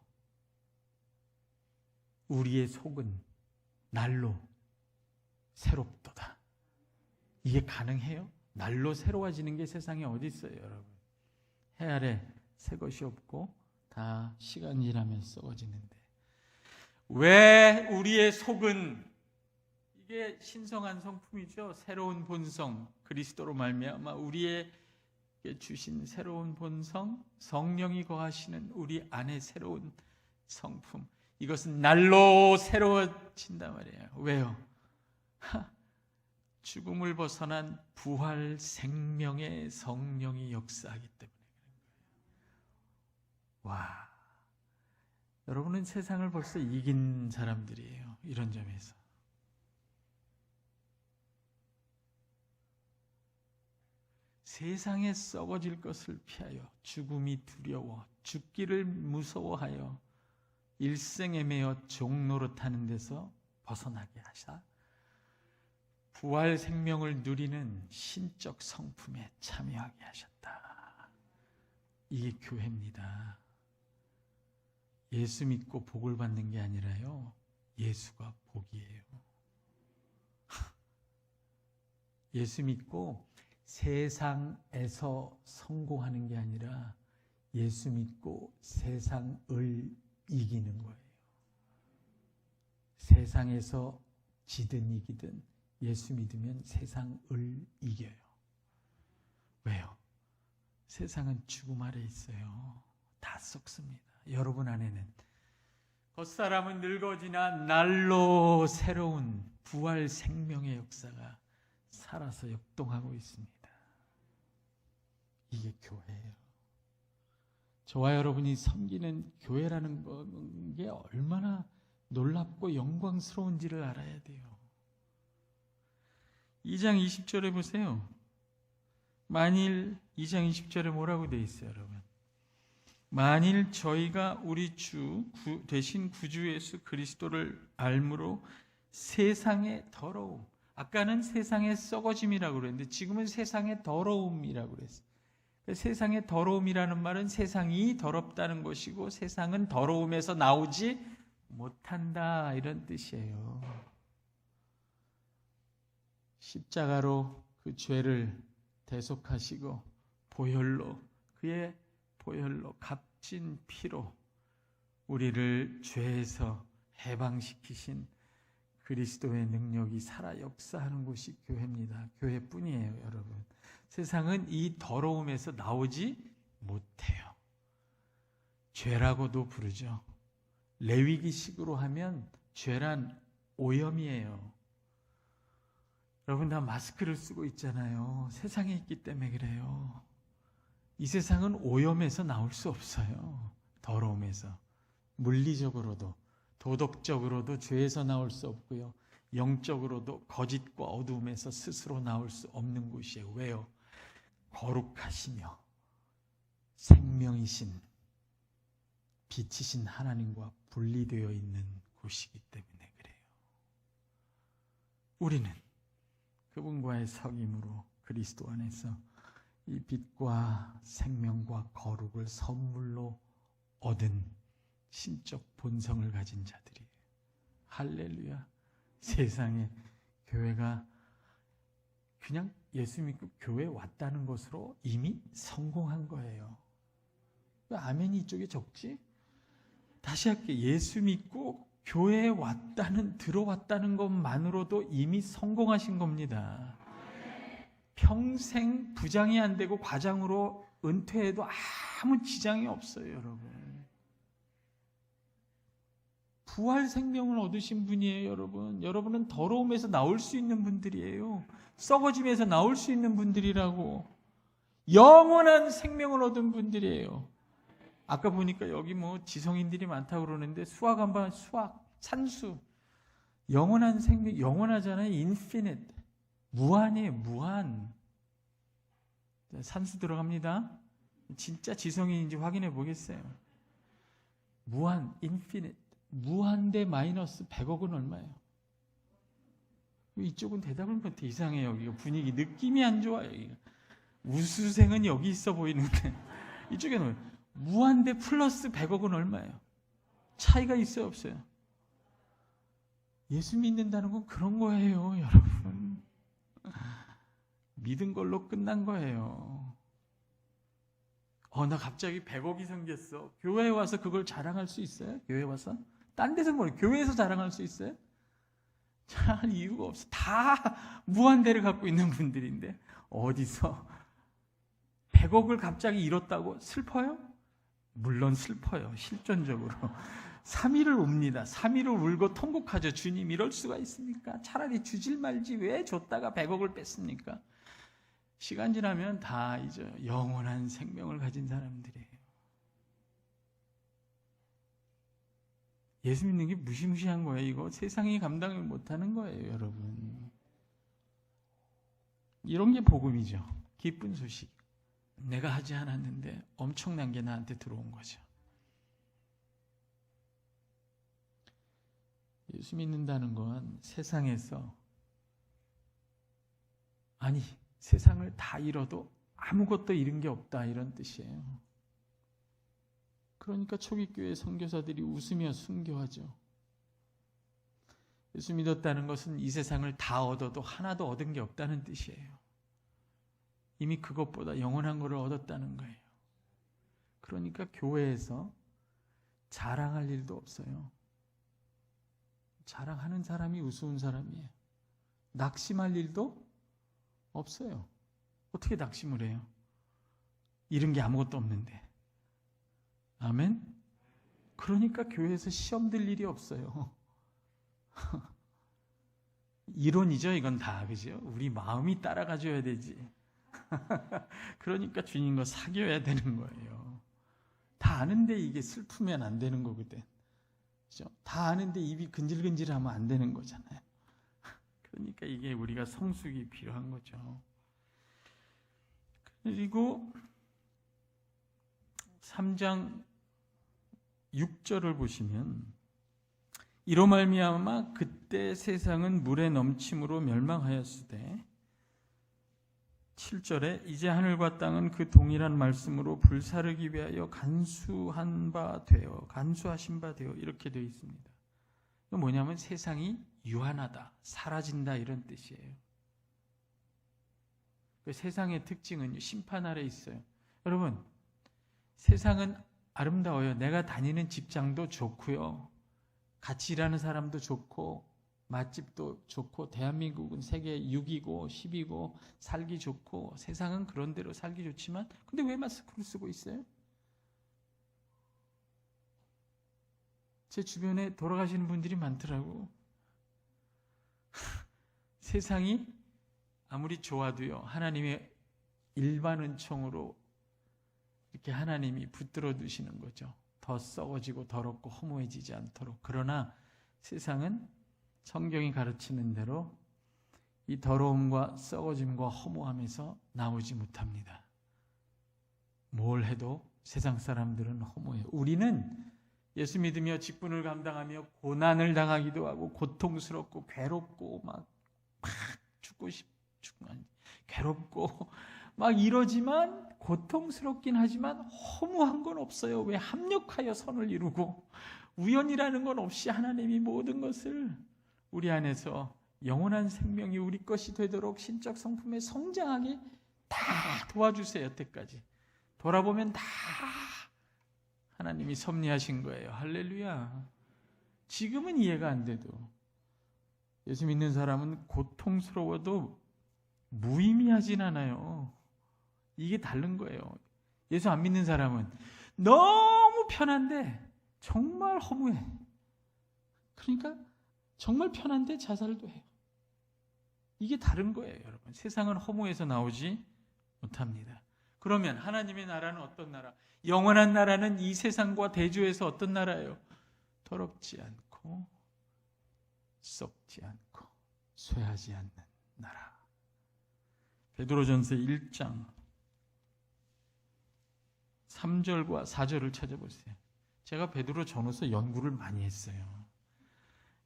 S2: 우리의 속은 날로 새롭도다. 이게 가능해요? 날로 새로워지는 게 세상에 어디 있어요, 여러분? 해 아래 새 것이 없고 다 시간 지나면 썩어지는데, 왜 우리의 속은, 이게 신성한 성품이죠. 새로운 본성, 그리스도로 말미암아 우리에게 주신 새로운 본성, 성령이 거하시는 우리 안에 새로운 성품, 이것은 날로 새로워진단 말이에요. 왜요? 죽음을 벗어난 부활 생명의 성령이 역사하기 때문에. 와, 여러분은 세상을 벌써 이긴 사람들이에요. 이런 점에서. 세상에 썩어질 것을 피하여 죽음이 두려워 죽기를 무서워하여 일생에 매여 종노릇하는 데서 벗어나게 하사 부활 생명을 누리는 신적 성품에 참여하게 하셨다. 이게 교회입니다. 예수 믿고 복을 받는 게 아니라요, 예수가 복이에요. 예수 믿고 세상에서 성공하는 게 아니라 예수 믿고 세상을 이기는 거예요. 세상에서 지든 이기든 예수 믿으면 세상을 이겨요. 왜요? 세상은 죽음 아래 있어요. 다 썩습니다. 여러분 안에는 겉사람은 늙어지나 날로 새로운 부활 생명의 역사가 살아서 역동하고 있습니다. 이게 교회예요. 저와 여러분이 섬기는 교회라는 게 얼마나 놀랍고 영광스러운지를 알아야 돼요. 2장 20절에 보세요. 만일 2장 20절에 뭐라고 되어 있어요, 여러분? 만일 저희가 우리 주 대신 구주 예수 그리스도를 알므로 세상의 더러움, 아까는 세상의 썩어짐이라고 그랬는데 지금은 세상의 더러움이라고 그랬어요. 세상의 더러움이라는 말은 세상이 더럽다는 것이고 세상은 더러움에서 나오지 못한다, 이런 뜻이에요. 십자가로 그 죄를 대속하시고 보혈로, 그의 보혈로 값진 피로 우리를 죄에서 해방시키신 그리스도의 능력이 살아 역사하는 곳이 교회입니다. 교회뿐이에요, 여러분. 세상은 이 더러움에서 나오지 못해요. 죄라고도 부르죠. 레위기식으로 하면 죄란 오염이에요. 여러분 다 마스크를 쓰고 있잖아요. 세상에 있기 때문에 그래요. 이 세상은 오염에서 나올 수 없어요. 더러움에서. 물리적으로도 도덕적으로도 죄에서 나올 수 없고요. 영적으로도 거짓과 어두움에서 스스로 나올 수 없는 곳이에요. 왜요? 거룩하시며 생명이신 빛이신 하나님과 분리되어 있는 곳이기 때문에 그래요. 우리는 그분과의 석임으로 그리스도 안에서 이 빛과 생명과 거룩을 선물로 얻은 신적 본성을 가진 자들이에요. 할렐루야. 세상에 교회가 그냥 예수 믿고 교회에 왔다는 것으로 이미 성공한 거예요. 왜 아멘이 이쪽에 적지? 다시 할게. 예수 믿고 교회에 들어왔다는 것만으로도 이미 성공하신 겁니다. 평생 부장이 안 되고 과장으로 은퇴해도 아무 지장이 없어요, 여러분. 부활 생명을 얻으신 분이에요, 여러분. 여러분은 더러움에서 나올 수 있는 분들이에요. 썩어짐에서 나올 수 있는 분들이라고. 영원한 생명을 얻은 분들이에요. 아까 보니까 여기 지성인들이 많다고 그러는데 수학 한번 산수. 영원한 생명, 영원하잖아요. infinite. 무한이에요, 무한. 산수 들어갑니다. 진짜 지성인인지 확인해 보겠어요. 무한, infinite. 무한 대 마이너스 100억은 얼마예요? 이쪽은 대답을 못해. 이상해요. 여기가 분위기, 느낌이 안 좋아요. 여기가. 우수생은 여기 있어 보이는데 이쪽에는 무한 대 플러스 100억은 얼마예요? 차이가 있어요, 없어요? 예수 믿는다는 건 그런 거예요, 여러분. 믿은 걸로 끝난 거예요. 나 갑자기 100억이 생겼어. 교회에 와서 그걸 자랑할 수 있어요? 교회에 와서? 딴 데서 교회에서 자랑할 수 있어요? 잘 이유가 없어. 다 무한대를 갖고 있는 분들인데 어디서 100억을 갑자기 잃었다고 슬퍼요? 물론 슬퍼요. 실존적으로. 3일을 웁니다. 3일을 울고 통곡하죠. 주님, 이럴 수가 있습니까? 차라리 주질 말지 왜 줬다가 100억을 뺐습니까? 시간 지나면 다 이제 영원한 생명을 가진 사람들이에요. 예수 믿는 게 무시무시한 거예요. 이거 세상이 감당을 못하는 거예요, 여러분. 이런 게 복음이죠. 기쁜 소식. 내가 하지 않았는데 엄청난 게 나한테 들어온 거죠. 예수 믿는다는 건 세상에서, 아니 세상을 다 잃어도 아무것도 잃은 게 없다, 이런 뜻이에요. 그러니까 초기교회 선교사들이 웃으며 순교하죠. 예수 믿었다는 것은 이 세상을 다 얻어도 하나도 얻은 게 없다는 뜻이에요. 이미 그것보다 영원한 것을 얻었다는 거예요. 그러니까 교회에서 자랑할 일도 없어요. 자랑하는 사람이 우스운 사람이에요. 낙심할 일도 없어요. 어떻게 낙심을 해요? 잃은 게 아무것도 없는데. 아멘? 그러니까 교회에서 시험 들 일이 없어요. 이론이죠, 이건 다. 그죠? 우리 마음이 따라가줘야 되지. 그러니까 주님과 사귀어야 되는 거예요. 다 아는데 이게 슬프면 안 되는 거거든. 그죠? 다 아는데 입이 근질근질하면 안 되는 거잖아요. 그러니까 이게 우리가 성숙이 필요한 거죠. 그리고 3장 6절을 보시면, 이로 말미암아 그때 세상은 물에 넘침으로 멸망하였으되, 7절에 이제 하늘과 땅은 그 동일한 말씀으로 불사르기 위하여 간수하신 바 되어 이렇게 되어 있습니다. 이건 뭐냐면 세상이 유한하다, 사라진다, 이런 뜻이에요. 그 세상의 특징은 심판 아래 있어요. 여러분, 세상은 아름다워요. 내가 다니는 직장도 좋고요, 같이 일하는 사람도 좋고, 맛집도 좋고, 대한민국은 세계 6위고 10위고 살기 좋고, 세상은 그런 대로 살기 좋지만, 근데 왜 마스크를 쓰고 있어요? 제 주변에 돌아가시는 분들이 많더라고. 세상이 아무리 좋아도요, 하나님의 일반 은총으로 이렇게 하나님이 붙들어 두시는 거죠. 더 썩어지고 더럽고 허무해지지 않도록. 그러나 세상은 성경이 가르치는 대로 이 더러움과 썩어짐과 허무함에서 나오지 못합니다. 뭘 해도 세상 사람들은 허무해요. 우리는 예수 믿으며 직분을 감당하며 고난을 당하기도 하고, 고통스럽고 괴롭고 막 괴롭고 막 이러지만 고통스럽긴 하지만 허무한 건 없어요. 왜? 합력하여 선을 이루고 우연이라는 건 없이 하나님이 모든 것을 우리 안에서 영원한 생명이 우리 것이 되도록 신적 성품에 성장하게 다 도와주세요. 여태까지 돌아보면 다 하나님이 섭리하신 거예요. 할렐루야. 지금은 이해가 안 돼도 예수 믿는 사람은 고통스러워도 무의미하진 않아요. 이게 다른 거예요. 예수 안 믿는 사람은 너무 편한데 정말 허무해. 그러니까 정말 편한데 자살도 해요. 이게 다른 거예요, 여러분. 세상은 허무해서 나오지 못합니다. 그러면 하나님의 나라는 어떤 나라? 영원한 나라는 이 세상과 대조해서 어떤 나라예요? 더럽지 않고 썩지 않고 쇠하지 않는 나라. 베드로전서 1장 3절과 4절을 찾아보세요. 제가 베드로 전후서 연구를 많이 했어요.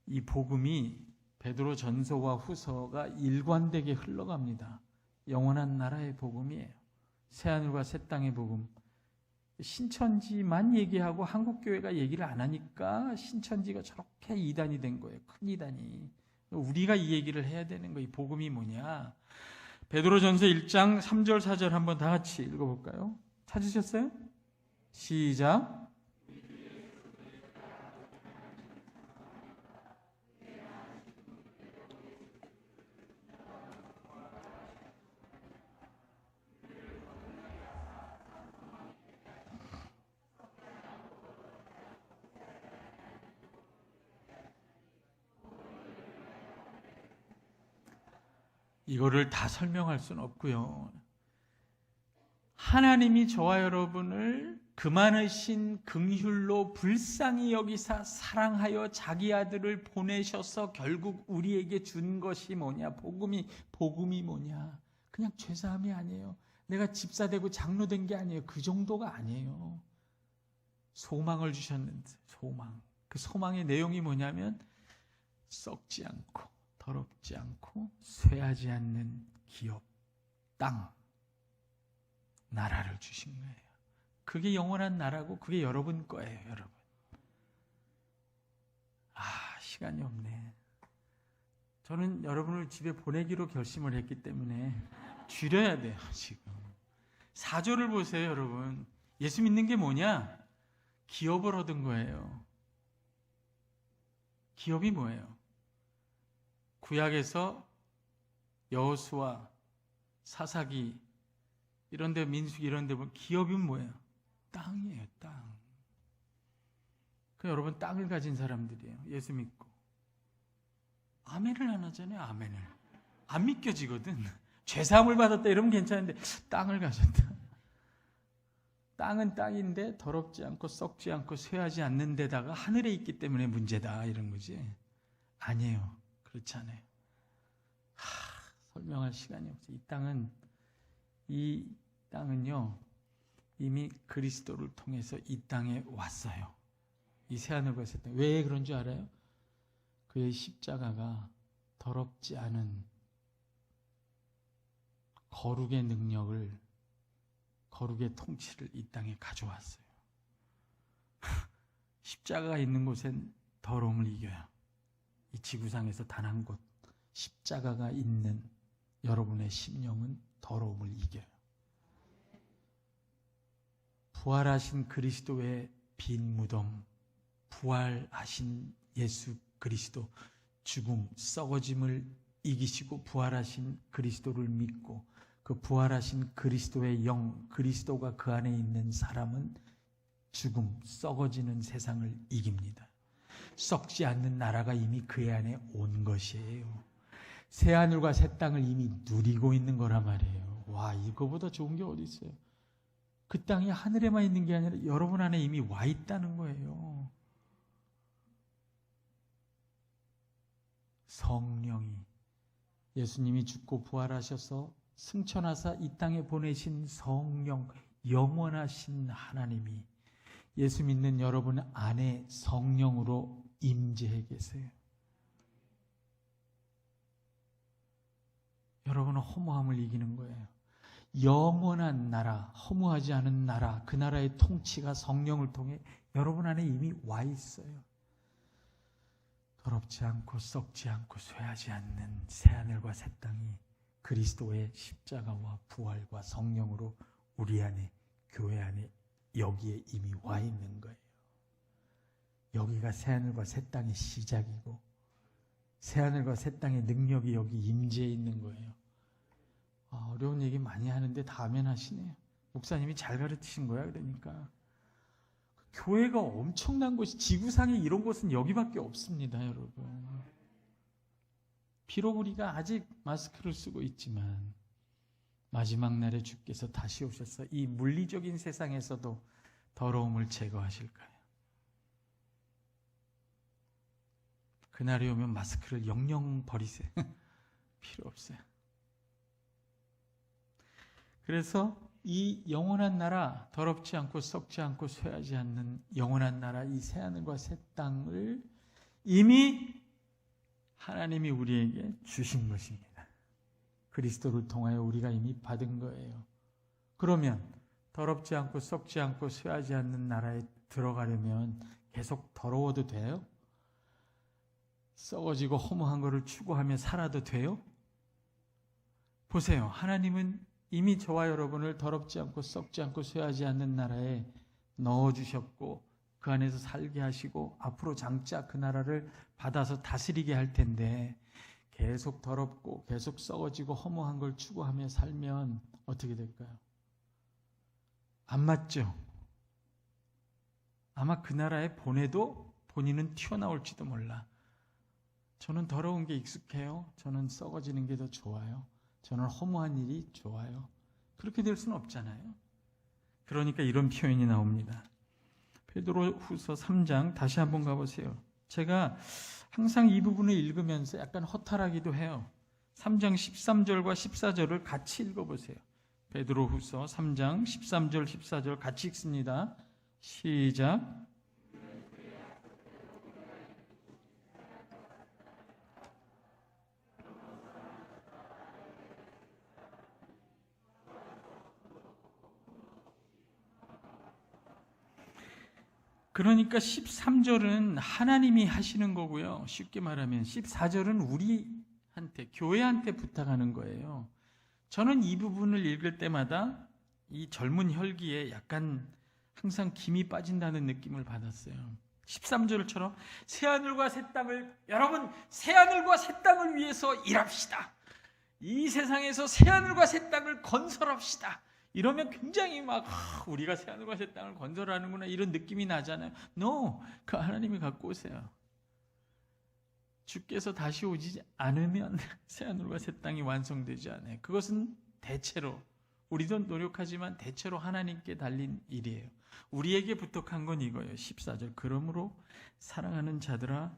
S2: 이 복음이 베드로 전서와 후서가 일관되게 흘러갑니다. 영원한 나라의 복음이에요. 새하늘과 새 땅의 복음. 신천지만 얘기하고 한국교회가 얘기를 안 하니까 신천지가 저렇게 이단이 된 거예요. 큰 이단이. 우리가 이 얘기를 해야 되는 거예요. 이 복음이 뭐냐. 베드로전서 1장 3절 4절 한번 다 같이 읽어볼까요? 찾으셨어요? 시작. 이거를 다 설명할 수는 없고요. 하나님이 저와 여러분을 그 많으신 긍휼로 불쌍히 여기사 사랑하여 자기 아들을 보내셔서 결국 우리에게 준 것이 뭐냐? 복음이 뭐냐? 그냥 죄사함이 아니에요. 내가 집사 되고 장로 된 게 아니에요. 그 정도가 아니에요. 소망을 주셨는데, 소망. 그 소망의 내용이 뭐냐면 썩지 않고 더럽지 않고 쇠하지 않는 기업, 땅, 나라를 주신 거예요. 그게 영원한 나라고 그게 여러분 거예요, 여러분. 시간이 없네. 저는 여러분을 집에 보내기로 결심을 했기 때문에 줄여야 돼요, 지금. 4절을 보세요, 여러분. 예수 믿는 게 뭐냐? 기업을 얻은 거예요. 기업이 뭐예요? 구약에서 여호수아, 사사기 이런데 민수기 이런데 보면 기업이 뭐예요? 땅이에요, 땅. 그 여러분 땅을 가진 사람들이에요. 예수 믿고 아멘을 안 하잖아요. 아멘을 안 믿겨지거든. 죄사함을 받았다 이러면 괜찮은데 땅을 가졌다. 땅은 땅인데 더럽지 않고 썩지 않고 쇠하지 않는 데다가 하늘에 있기 때문에 문제다 이런 거지. 아니에요. 그렇지 않아요. 설명할 시간이 없어요. 이 땅은요 이미 그리스도를 통해서 이 땅에 왔어요. 이 새하늘과 새 땅. 왜 그런 줄 알아요? 그의 십자가가 더럽지 않은 거룩의 능력을, 거룩의 통치를 이 땅에 가져왔어요. 십자가가 있는 곳엔 더러움을 이겨요. 이 지구상에서 단 한 곳 십자가가 있는 여러분의 심령은 더러움을 이겨요. 부활하신 그리스도의 빈 무덤, 부활하신 예수 그리스도, 죽음, 썩어짐을 이기시고 부활하신 그리스도를 믿고 그 부활하신 그리스도의 영, 그리스도가 그 안에 있는 사람은 죽음, 썩어지는 세상을 이깁니다. 썩지 않는 나라가 이미 그의 안에 온 것이에요. 새하늘과 새 땅을 이미 누리고 있는 거란 말이에요. 와, 이거보다 좋은 게 어디 있어요? 그 땅이 하늘에만 있는 게 아니라 여러분 안에 이미 와 있다는 거예요. 성령이, 예수님이 죽고 부활하셔서 승천하사 이 땅에 보내신 성령, 영원하신 하나님이 예수 믿는 여러분 안에 성령으로 임재해 계세요. 여러분은 허무함을 이기는 거예요. 영원한 나라, 허무하지 않은 나라, 그 나라의 통치가 성령을 통해 여러분 안에 이미 와 있어요. 더럽지 않고 썩지 않고 쇠하지 않는 새하늘과 새 땅이 그리스도의 십자가와 부활과 성령으로 우리 안에, 교회 안에, 여기에 이미 와 있는 거예요. 여기가 새하늘과 새 땅의 시작이고 새하늘과 새 땅의 능력이 여기 임재해 있는 거예요. 어려운 얘기 많이 하는데 다 아멘하시네요. 목사님이 잘 가르치신 거야. 그러니까 교회가 엄청난 곳이, 지구상에 이런 곳은 여기밖에 없습니다, 여러분. 비록 우리가 아직 마스크를 쓰고 있지만 마지막 날에 주께서 다시 오셔서 이 물리적인 세상에서도 더러움을 제거하실 거예요. 그날이 오면 마스크를 영영 버리세요. 필요 없어요. 그래서 이 영원한 나라, 더럽지 않고 썩지 않고 쇠하지 않는 영원한 나라, 이 새하늘과 새 땅을 이미 하나님이 우리에게 주신 것입니다. 그리스도를 통하여 우리가 이미 받은 거예요. 그러면 더럽지 않고 썩지 않고 쇠하지 않는 나라에 들어가려면 계속 더러워도 돼요? 썩어지고 허무한 것을 추구하며 살아도 돼요? 보세요. 하나님은 이미 저와 여러분을 더럽지 않고 썩지 않고 쇠하지 않는 나라에 넣어주셨고 그 안에서 살게 하시고 앞으로 장차 그 나라를 받아서 다스리게 할 텐데 계속 더럽고 계속 썩어지고 허무한 걸 추구하며 살면 어떻게 될까요? 안 맞죠? 아마 그 나라에 보내도 본인은 튀어나올지도 몰라. 저는 더러운 게 익숙해요. 저는 썩어지는 게 더 좋아요. 저는 허무한 일이 좋아요. 그렇게 될 수는 없잖아요. 그러니까 이런 표현이 나옵니다. 베드로후서 3장 다시 한번 가보세요. 제가 항상 이 부분을 읽으면서 약간 허탈하기도 해요. 3장 13절과 14절을 같이 읽어보세요. 베드로후서 3장 13절 14절 같이 읽습니다. 시작. 그러니까 13절은 하나님이 하시는 거고요. 쉽게 말하면 14절은 우리한테, 교회한테 부탁하는 거예요. 저는 이 부분을 읽을 때마다 이 젊은 혈기에 약간 항상 김이 빠진다는 느낌을 받았어요. 13절처럼 새하늘과 새 땅을, 여러분 새하늘과 새 땅을 위해서 일합시다. 이 세상에서 새하늘과 새 땅을 건설합시다. 이러면 굉장히 막 우리가 새하늘과 새 땅을 건설하는구나 이런 느낌이 나잖아요. No, 그 하나님이 갖고 오세요. 주께서 다시 오지 않으면 새하늘과 새 땅이 완성되지 않아요. 그것은 대체로, 우리도 노력하지만 대체로 하나님께 달린 일이에요. 우리에게 부탁한 건 이거예요. 14절. 그러므로 사랑하는 자들아,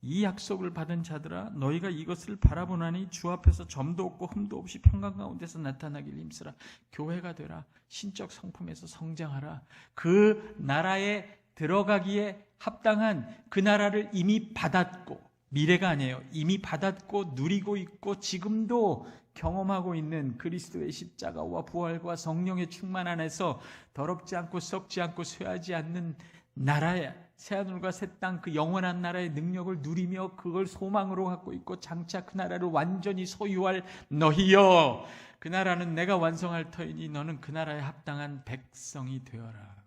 S2: 이 약속을 받은 자들아, 너희가 이것을 바라보나니 주 앞에서 점도 없고 흠도 없이 평강 가운데서 나타나길 힘쓰라. 교회가 되라. 신적 성품에서 성장하라. 그 나라에 들어가기에 합당한 그 나라를 이미 받았고, 미래가 아니에요. 이미 받았고 누리고 있고 지금도 경험하고 있는 그리스도의 십자가와 부활과 성령의 충만 안에서 더럽지 않고 썩지 않고 쇠하지 않는 나라에, 새하늘과 새 땅 그 영원한 나라의 능력을 누리며 그걸 소망으로 갖고 있고 장차 그 나라를 완전히 소유할 너희여, 그 나라는 내가 완성할 터이니 너는 그 나라에 합당한 백성이 되어라.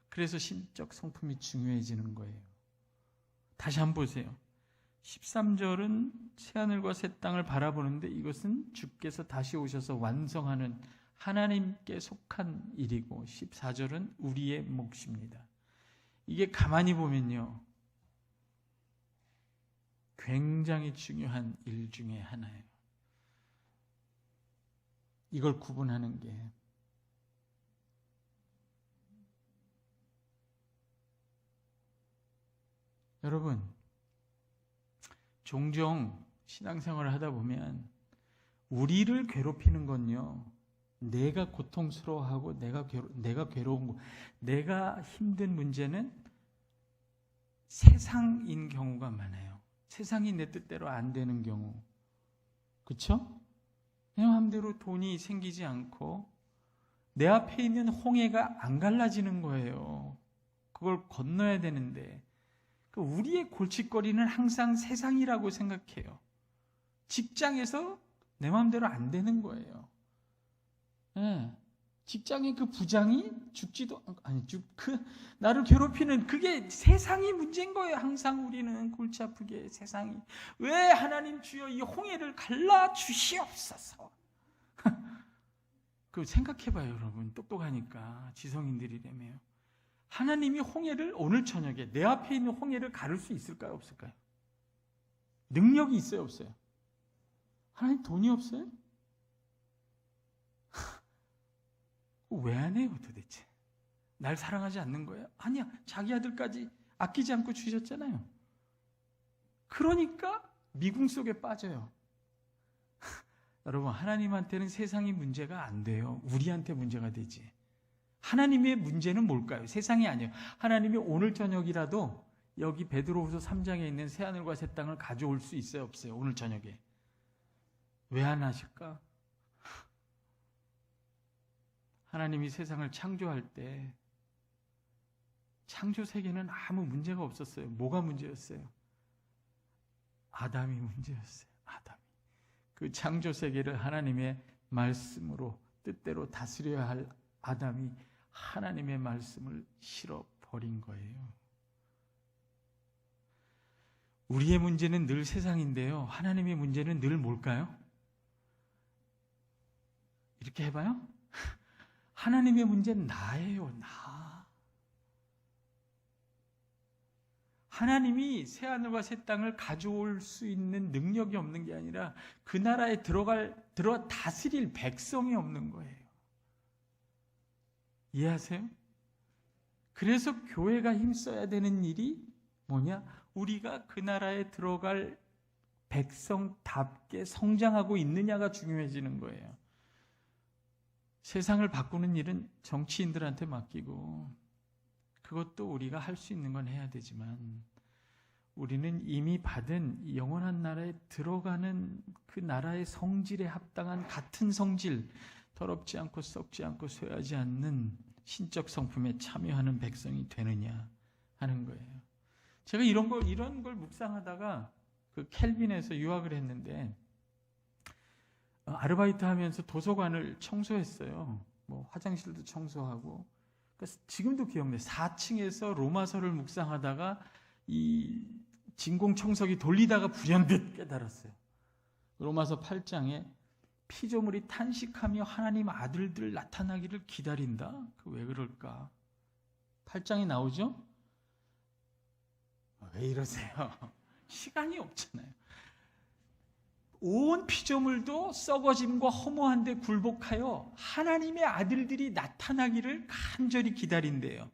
S2: 그래서 신적 성품이 중요해지는 거예요. 다시 한번 보세요. 13절은 새하늘과 새 땅을 바라보는데 이것은 주께서 다시 오셔서 완성하는 하나님께 속한 일이고 14절은 우리의 몫입니다. 이게 가만히 보면요, 굉장히 중요한 일 중에 하나예요. 이걸 구분하는 게 여러분, 종종 신앙생활을 하다 보면 우리를 괴롭히는 건요, 내가 고통스러워하고 내가 괴로운 거, 내가 힘든 문제는 세상인 경우가 많아요. 세상이 내 뜻대로 안 되는 경우, 그렇죠? 내 마음대로 돈이 생기지 않고 내 앞에 있는 홍해가 안 갈라지는 거예요. 그걸 건너야 되는데 우리의 골칫거리는 항상 세상이라고 생각해요. 직장에서 내 마음대로 안 되는 거예요. 네. 직장의 그 부장이 나를 괴롭히는 그게 세상이 문제인 거예요. 항상 우리는 골치 아프게 세상이. 왜 하나님 주여 이 홍해를 갈라 주시옵소서. 그 생각해봐요, 여러분. 똑똑하니까 지성인들이라며. 하나님이 홍해를 오늘 저녁에 내 앞에 있는 홍해를 가를 수 있을까요, 없을까요? 능력이 있어요, 없어요? 하나님 돈이 없어요? 왜 안 해요, 도대체? 날 사랑하지 않는 거예요? 아니야, 자기 아들까지 아끼지 않고 주셨잖아요. 그러니까 미궁 속에 빠져요. 여러분, 하나님한테는 세상이 문제가 안 돼요. 우리한테 문제가 되지. 하나님의 문제는 뭘까요? 세상이 아니에요. 하나님이 오늘 저녁이라도 여기 베드로후서 3장에 있는 새하늘과 새 땅을 가져올 수 있어요, 없어요? 오늘 저녁에. 왜 안 하실까? 하나님이 세상을 창조할 때 창조 세계는 아무 문제가 없었어요. 뭐가 문제였어요? 아담이 문제였어요. 아담이. 그 창조 세계를 하나님의 말씀으로 뜻대로 다스려야 할 아담이 하나님의 말씀을 실어버린 거예요. 우리의 문제는 늘 세상인데요. 하나님의 문제는 늘 뭘까요? 이렇게 해봐요. 하나님의 문제는 나예요, 나. 하나님이 새하늘과 새 땅을 가져올 수 있는 능력이 없는 게 아니라 그 나라에 들어 다스릴 백성이 없는 거예요. 이해하세요? 그래서 교회가 힘써야 되는 일이 뭐냐? 우리가 그 나라에 들어갈 백성답게 성장하고 있느냐가 중요해지는 거예요. 세상을 바꾸는 일은 정치인들한테 맡기고 그것도 우리가 할 수 있는 건 해야 되지만 우리는 이미 받은 영원한 나라에 들어가는 그 나라의 성질에 합당한 같은 성질, 더럽지 않고 썩지 않고 쇠하지 않는 신적 성품에 참여하는 백성이 되느냐 하는 거예요. 제가 이런 걸 묵상하다가 그 켈빈에서 유학을 했는데 아르바이트 하면서 도서관을 청소했어요. 뭐 화장실도 청소하고. 그러니까 지금도 기억나요. 4층에서 로마서를 묵상하다가 이 진공 청소기 돌리다가 불현듯 깨달았어요. 로마서 8장에 피조물이 탄식하며 하나님 아들들 나타나기를 기다린다. 왜 그럴까? 8장에 나오죠? 왜 이러세요? 시간이 없잖아요. 온 피조물도 썩어짐과 허무한데 굴복하여 하나님의 아들들이 나타나기를 간절히 기다린대요.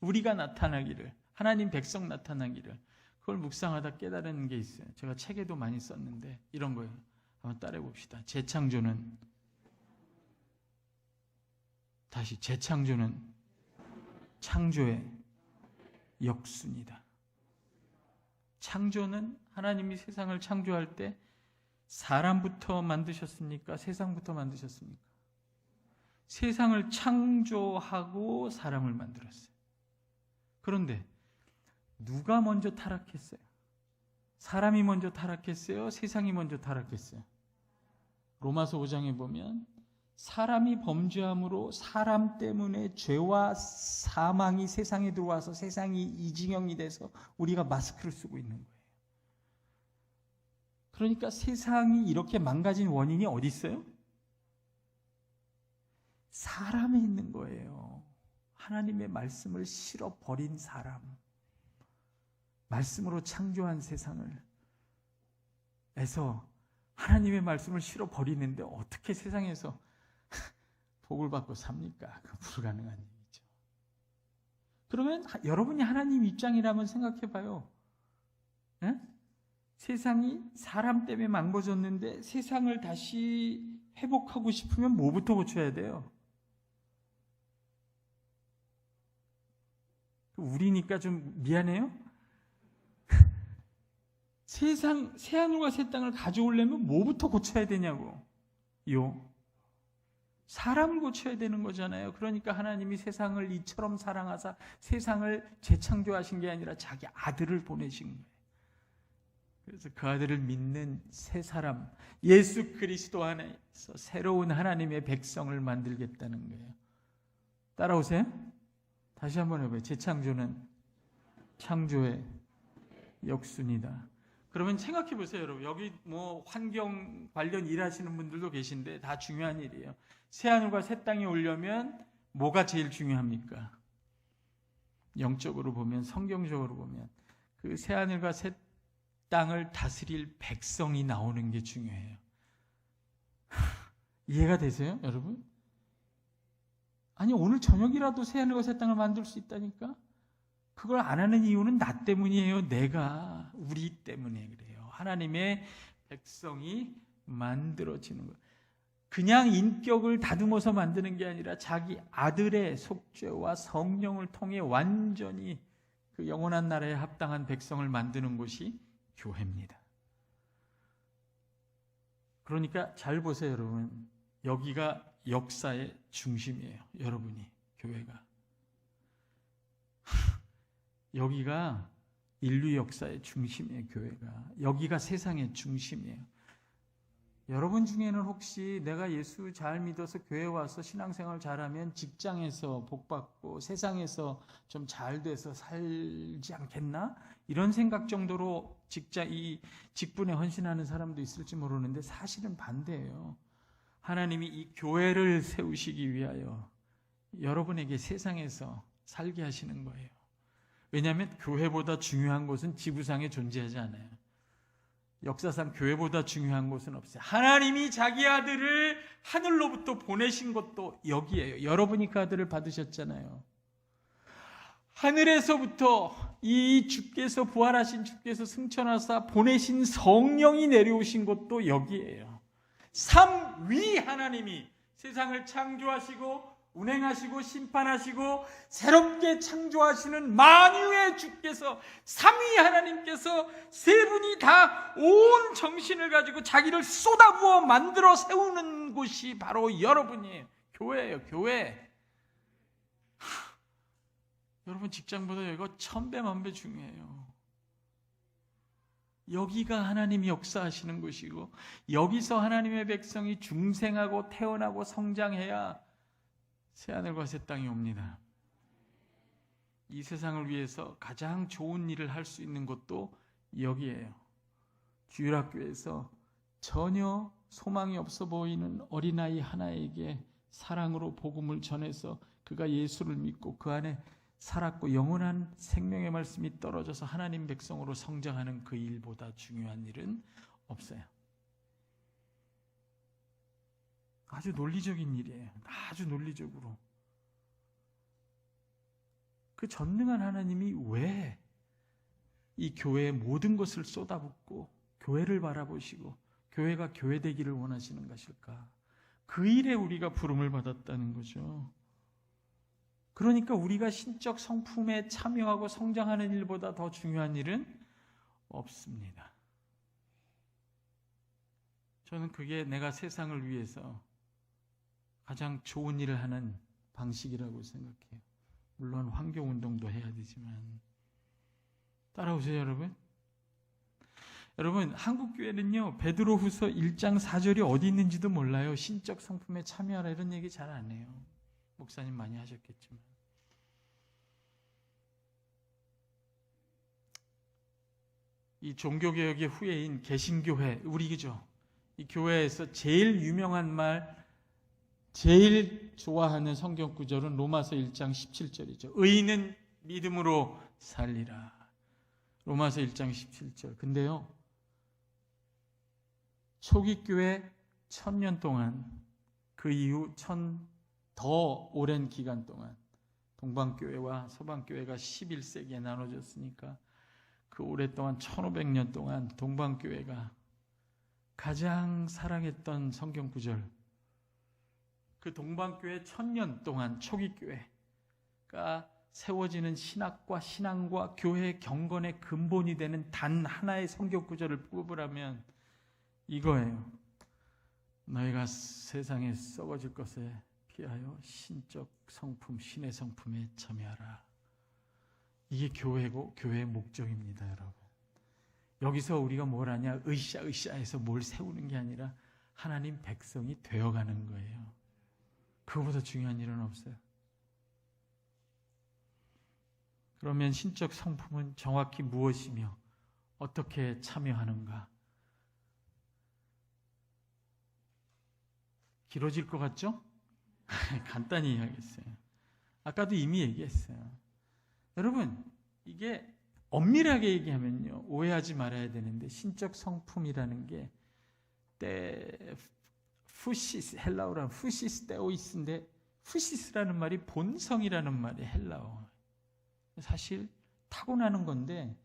S2: 우리가 나타나기를, 하나님 백성 나타나기를. 그걸 묵상하다 깨달은 게 있어요. 제가 책에도 많이 썼는데 이런 거예요. 한번 따라해 봅시다. 재창조는 창조의 역순이다. 창조는 하나님이 세상을 창조할 때 사람부터 만드셨습니까? 세상부터 만드셨습니까? 세상을 창조하고 사람을 만들었어요. 그런데 누가 먼저 타락했어요? 사람이 먼저 타락했어요? 세상이 먼저 타락했어요? 로마서 5장에 보면 사람이 범죄함으로 사람 때문에 죄와 사망이 세상에 들어와서 세상이 이징형이 돼서 우리가 마스크를 쓰고 있는 거예요. 그러니까 세상이 이렇게 망가진 원인이 어디 있어요? 사람에 있는 거예요. 하나님의 말씀을 실어버린 사람. 말씀으로 창조한 세상을 에서 하나님의 말씀을 실어버리는데 어떻게 세상에서 복을 받고 삽니까? 그 불가능한 일이죠. 그러면 여러분이 하나님 입장이라면 생각해봐요. 네? 세상이 사람 때문에 망가졌는데 세상을 다시 회복하고 싶으면 뭐부터 고쳐야 돼요? 우리니까 좀 미안해요? 새하늘과 새 땅을 가져오려면 뭐부터 고쳐야 되냐고. 사람을 고쳐야 되는 거잖아요. 그러니까 하나님이 세상을 이처럼 사랑하사 세상을 재창조하신 게 아니라 자기 아들을 보내신 거예요. 그래서 그 아들을 믿는 새 사람, 예수 그리스도 안에서 새로운 하나님의 백성을 만들겠다는 거예요. 따라오세요. 다시 한번 해봐요. 재창조는 창조의 역순이다. 그러면 생각해 보세요, 여러분. 여기 뭐 환경 관련 일하시는 분들도 계신데 다 중요한 일이에요. 새하늘과 새 땅이 오려면 뭐가 제일 중요합니까? 영적으로 보면, 성경적으로 보면 그 새하늘과 새 땅을 다스릴 백성이 나오는 게 중요해요. 이해가 되세요, 여러분? 아니, 오늘 저녁이라도 새하늘과 새 땅을 만들 수 있다니까? 그걸 안 하는 이유는 나 때문이에요. 우리 때문에 그래요. 하나님의 백성이 만들어지는 거예요. 그냥 인격을 다듬어서 만드는 게 아니라 자기 아들의 속죄와 성령을 통해 완전히 그 영원한 나라에 합당한 백성을 만드는 곳이 교회입니다. 그러니까 잘 보세요, 여러분. 여기가 역사의 중심이에요. 여러분이, 교회가. 여기가 인류 역사의 중심이에요, 교회가. 여기가 세상의 중심이에요. 여러분 중에는 혹시 내가 예수 잘 믿어서 교회 와서 신앙생활 잘하면 직장에서 복받고 세상에서 좀 잘 돼서 살지 않겠나? 이런 생각 정도로 이 직분에 헌신하는 사람도 있을지 모르는데 사실은 반대예요. 하나님이 이 교회를 세우시기 위하여 여러분에게 세상에서 살게 하시는 거예요. 왜냐하면 교회보다 중요한 곳은 지구상에 존재하지 않아요. 역사상 교회보다 중요한 곳은 없어요. 하나님이 자기 아들을 하늘로부터 보내신 것도 여기에요. 여러분이 그 아들을 받으셨잖아요. 하늘에서부터 이 주께서, 부활하신 주께서 승천하사 보내신 성령이 내려오신 것도 여기에요. 삼위 하나님이 세상을 창조하시고 운행하시고 심판하시고 새롭게 창조하시는 만유의 주께서, 삼위 하나님께서 세 분이 다 온 정신을 가지고 자기를 쏟아부어 만들어 세우는 곳이 바로 여러분이에요. 교회예요, 교회. 여러분 직장보다 여기가 1000배, 1000배 중요해요. 여기가 하나님이 역사하시는 곳이고 여기서 하나님의 백성이 중생하고 태어나고 성장해야 새하늘과 새 땅이 옵니다. 이 세상을 위해서 가장 좋은 일을 할 수 있는 곳도 여기에요. 주일학교에서 전혀 소망이 없어 보이는 어린아이 하나에게 사랑으로 복음을 전해서 그가 예수를 믿고 그 안에 살았고 영원한 생명의 말씀이 떨어져서 하나님 백성으로 성장하는 그 일보다 중요한 일은 없어요. 아주 논리적인 일이에요. 아주 논리적으로. 그 전능한 하나님이 왜 이 교회의 모든 것을 쏟아붓고 교회를 바라보시고 교회가 교회되기를 원하시는 것일까? 그 일에 우리가 부름을 받았다는 거죠. 그러니까 우리가 신적 성품에 참여하고 성장하는 일보다 더 중요한 일은 없습니다. 저는 그게 내가 세상을 위해서 가장 좋은 일을 하는 방식이라고 생각해요. 물론 환경운동도 해야 되지만. 따라오세요, 여러분. 여러분, 한국교회는요, 베드로후서 1장 4절이 어디 있는지도 몰라요. 신적 성품에 참여하라 이런 얘기 잘 안 해요. 목사님 많이 하셨겠지만. 이 종교개혁의 후예인 개신교회, 우리죠. 이 교회에서 제일 유명한 말, 제일 좋아하는 성경 구절은 로마서 1장 17절이죠. 의인은 믿음으로 살리라. 로마서 1장 17절. 근데요, 초기 교회 1000년 동안, 그 이후 더 오랜 기간 동안 동방교회와 서방교회가 11세기에 나눠졌으니까 그 오랫동안 1500년 동안 동방교회가 가장 사랑했던 성경 구절, 그 동방교회 1000년 동안 초기교회가 세워지는 신학과 신앙과 교회의 경건의 근본이 되는 단 하나의 성경 구절을 뽑으라면 이거예요. 너희가 세상에 썩어질 것에 피하여 신적 성품, 신의 성품에 참여하라. 이게 교회고 교회의 목적입니다, 여러분. 여기서 우리가 뭘 하냐, 으쌰으쌰해서 뭘 세우는 게 아니라 하나님 백성이 되어가는 거예요. 그거보다 중요한 일은 없어요. 그러면 신적 성품은 정확히 무엇이며 어떻게 참여하는가? 길어질 것 같죠? 간단히 이야기했어요. 아까도 이미 얘기했어요. 여러분, 이게 엄밀하게 얘기하면요, 오해하지 말아야 되는데, 신적 성품이라는 게 푸시스, 헬라어란 푸시스 테오이스인데, 푸시스라는 말이 본성이라는 말이 헬라어. 사실 타고나는 건데,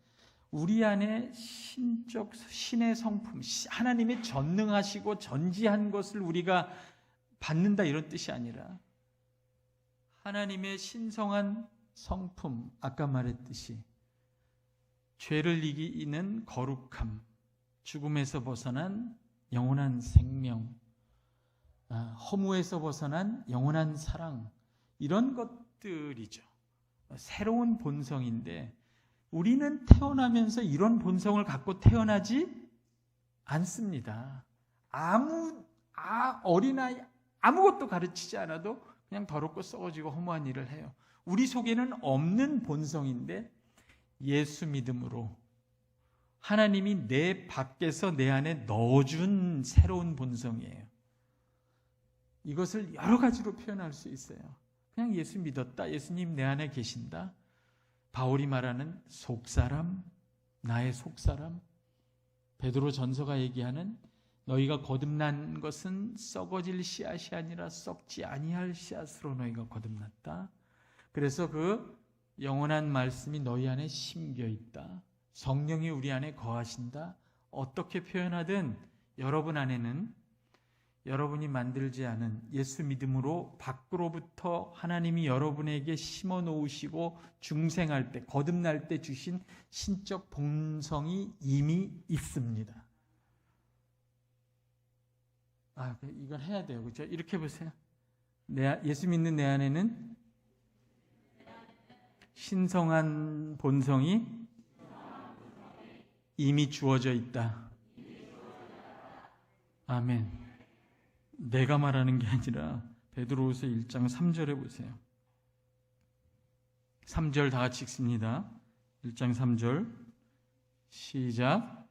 S2: 우리 안에 신적, 신의 성품, 하나님의 전능하시고 전지한 것을 우리가 받는다 이런 뜻이 아니라 하나님의 신성한 성품, 아까 말했듯이 죄를 이기는 거룩함, 죽음에서 벗어난 영원한 생명, 허무에서 벗어난 영원한 사랑, 이런 것들이죠. 새로운 본성인데 우리는 태어나면서 이런 본성을 갖고 태어나지 않습니다. 어린아이 아무것도 가르치지 않아도 그냥 더럽고 썩어지고 허무한 일을 해요. 우리 속에는 없는 본성인데 예수 믿음으로 하나님이 내 밖에서 내 안에 넣어준 새로운 본성이에요. 이것을 여러 가지로 표현할 수 있어요. 그냥 예수 믿었다, 예수님 내 안에 계신다, 바울이 말하는 속사람, 나의 속사람, 베드로 전서가 얘기하는 너희가 거듭난 것은 썩어질 씨앗이 아니라 썩지 아니할 씨앗으로 너희가 거듭났다. 그래서 그 영원한 말씀이 너희 안에 심겨 있다. 성령이 우리 안에 거하신다. 어떻게 표현하든 여러분 안에는 여러분이 만들지 않은 예수 믿음으로 밖으로부터 하나님이 여러분에게 심어 놓으시고 중생할 때, 거듭날 때 주신 신적 본성이 이미 있습니다. 이건 해야 돼요. 그렇죠? 이렇게 보세요. 예수 믿는 내 안에는 신성한 본성이 이미 주어져 있다. 아멘. 내가 말하는 게 아니라 베드로후서 1장 3절에 보세요. 3절 다 같이 읽습니다. 1장 3절 시작.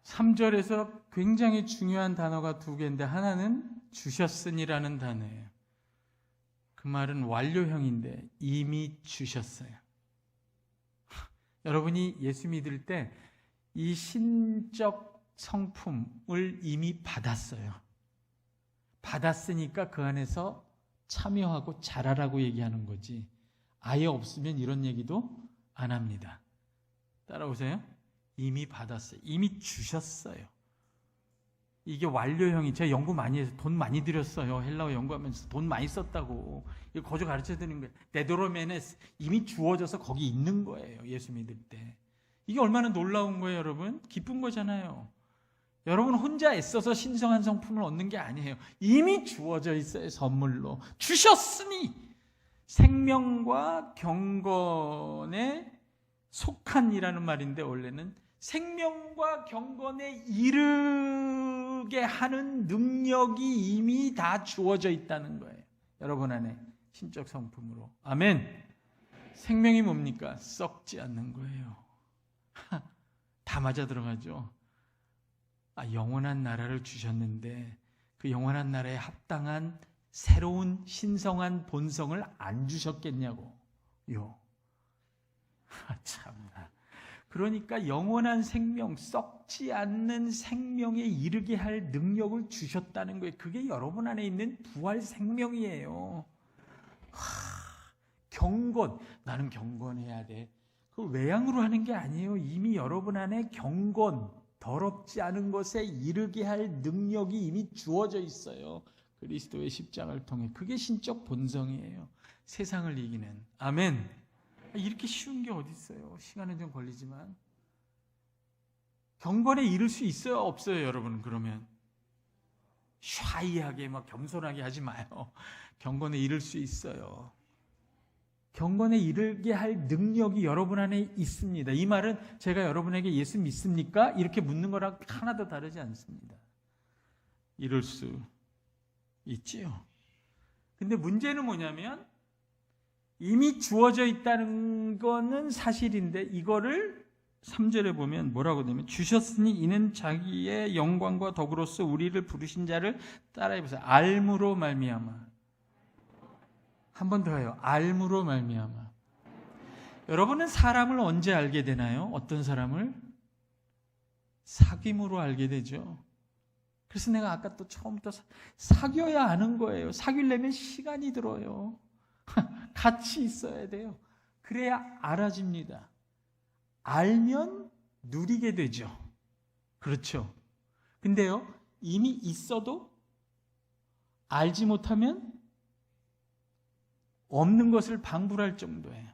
S2: (3절에서) 굉장히 중요한 단어가 두 개인데 하나는 주셨으니라는 단어예요. 그 말은 완료형인데 이미 주셨어요. 여러분이 예수 믿을 때 이 신적 성품을 이미 받았어요. 받았으니까 그 안에서 참여하고 자라라고 얘기하는 거지, 아예 없으면 이런 얘기도 안 합니다. 따라오세요. 이미 받았어요. 이미 주셨어요. 이게 완료형이, 제가 연구 많이 해서 돈 많이 들였어요. 헬라어 연구하면서 돈 많이 썼다고. 이거 거저 가르쳐 드리는 거예요. 데도로메네스, 이미 주어져서 거기 있는 거예요. 예수 믿을 때. 이게 얼마나 놀라운 거예요, 여러분? 기쁜 거잖아요. 여러분 혼자 애써서 신성한 성품을 얻는 게 아니에요. 이미 주어져 있어요. 선물로 주셨으니. 생명과 경건에 속한이라는 말인데 원래는 생명과 경건에 이르게 하는 능력이 이미 다 주어져 있다는 거예요. 여러분 안에 신적 성품으로. 아멘. 생명이 뭡니까? 썩지 않는 거예요. 다 맞아 들어가죠. 영원한 나라를 주셨는데 그 영원한 나라에 합당한 새로운 신성한 본성을 안 주셨겠냐고요. 참나. 그러니까 영원한 생명, 썩지 않는 생명에 이르게 할 능력을 주셨다는 거예요. 그게 여러분 안에 있는 부활 생명이에요. 경건, 나는 경건해야 돼. 그걸 외양으로 하는 게 아니에요. 이미 여러분 안에 경건, 더럽지 않은 것에 이르게 할 능력이 이미 주어져 있어요. 그리스도의 십자가를 통해. 그게 신적 본성이에요. 세상을 이기는. 아멘. 이렇게 쉬운 게 어디 있어요? 시간은 좀 걸리지만. 경건에 이를 수 있어요? 없어요? 여러분 그러면 샤이하게 막 겸손하게 하지 마요. 경건에 이를 수 있어요. 경건에 이르게 할 능력이 여러분 안에 있습니다. 이 말은 제가 여러분에게 예수 믿습니까? 이렇게 묻는 거랑 하나도 다르지 않습니다. 이룰 수 있지요. 근데 문제는 뭐냐면 이미 주어져 있다는 거는 사실인데 이거를 3절에 보면 뭐라고 되면 주셨으니 이는 자기의 영광과 덕으로서 우리를 부르신 자를 따라해보세요. 알므로 말미암아. 한 번 더 해요. 알므로 말미암아. 여러분은 사람을 언제 알게 되나요? 어떤 사람을? 사귐으로 알게 되죠. 그래서 내가 아까 또 처음부터 사귀어야 아는 거예요. 사귀려면 시간이 들어요. 같이 있어야 돼요. 그래야 알아집니다. 알면 누리게 되죠. 그렇죠. 근데요, 이미 있어도 알지 못하면 없는 것을 방불할 정도예요.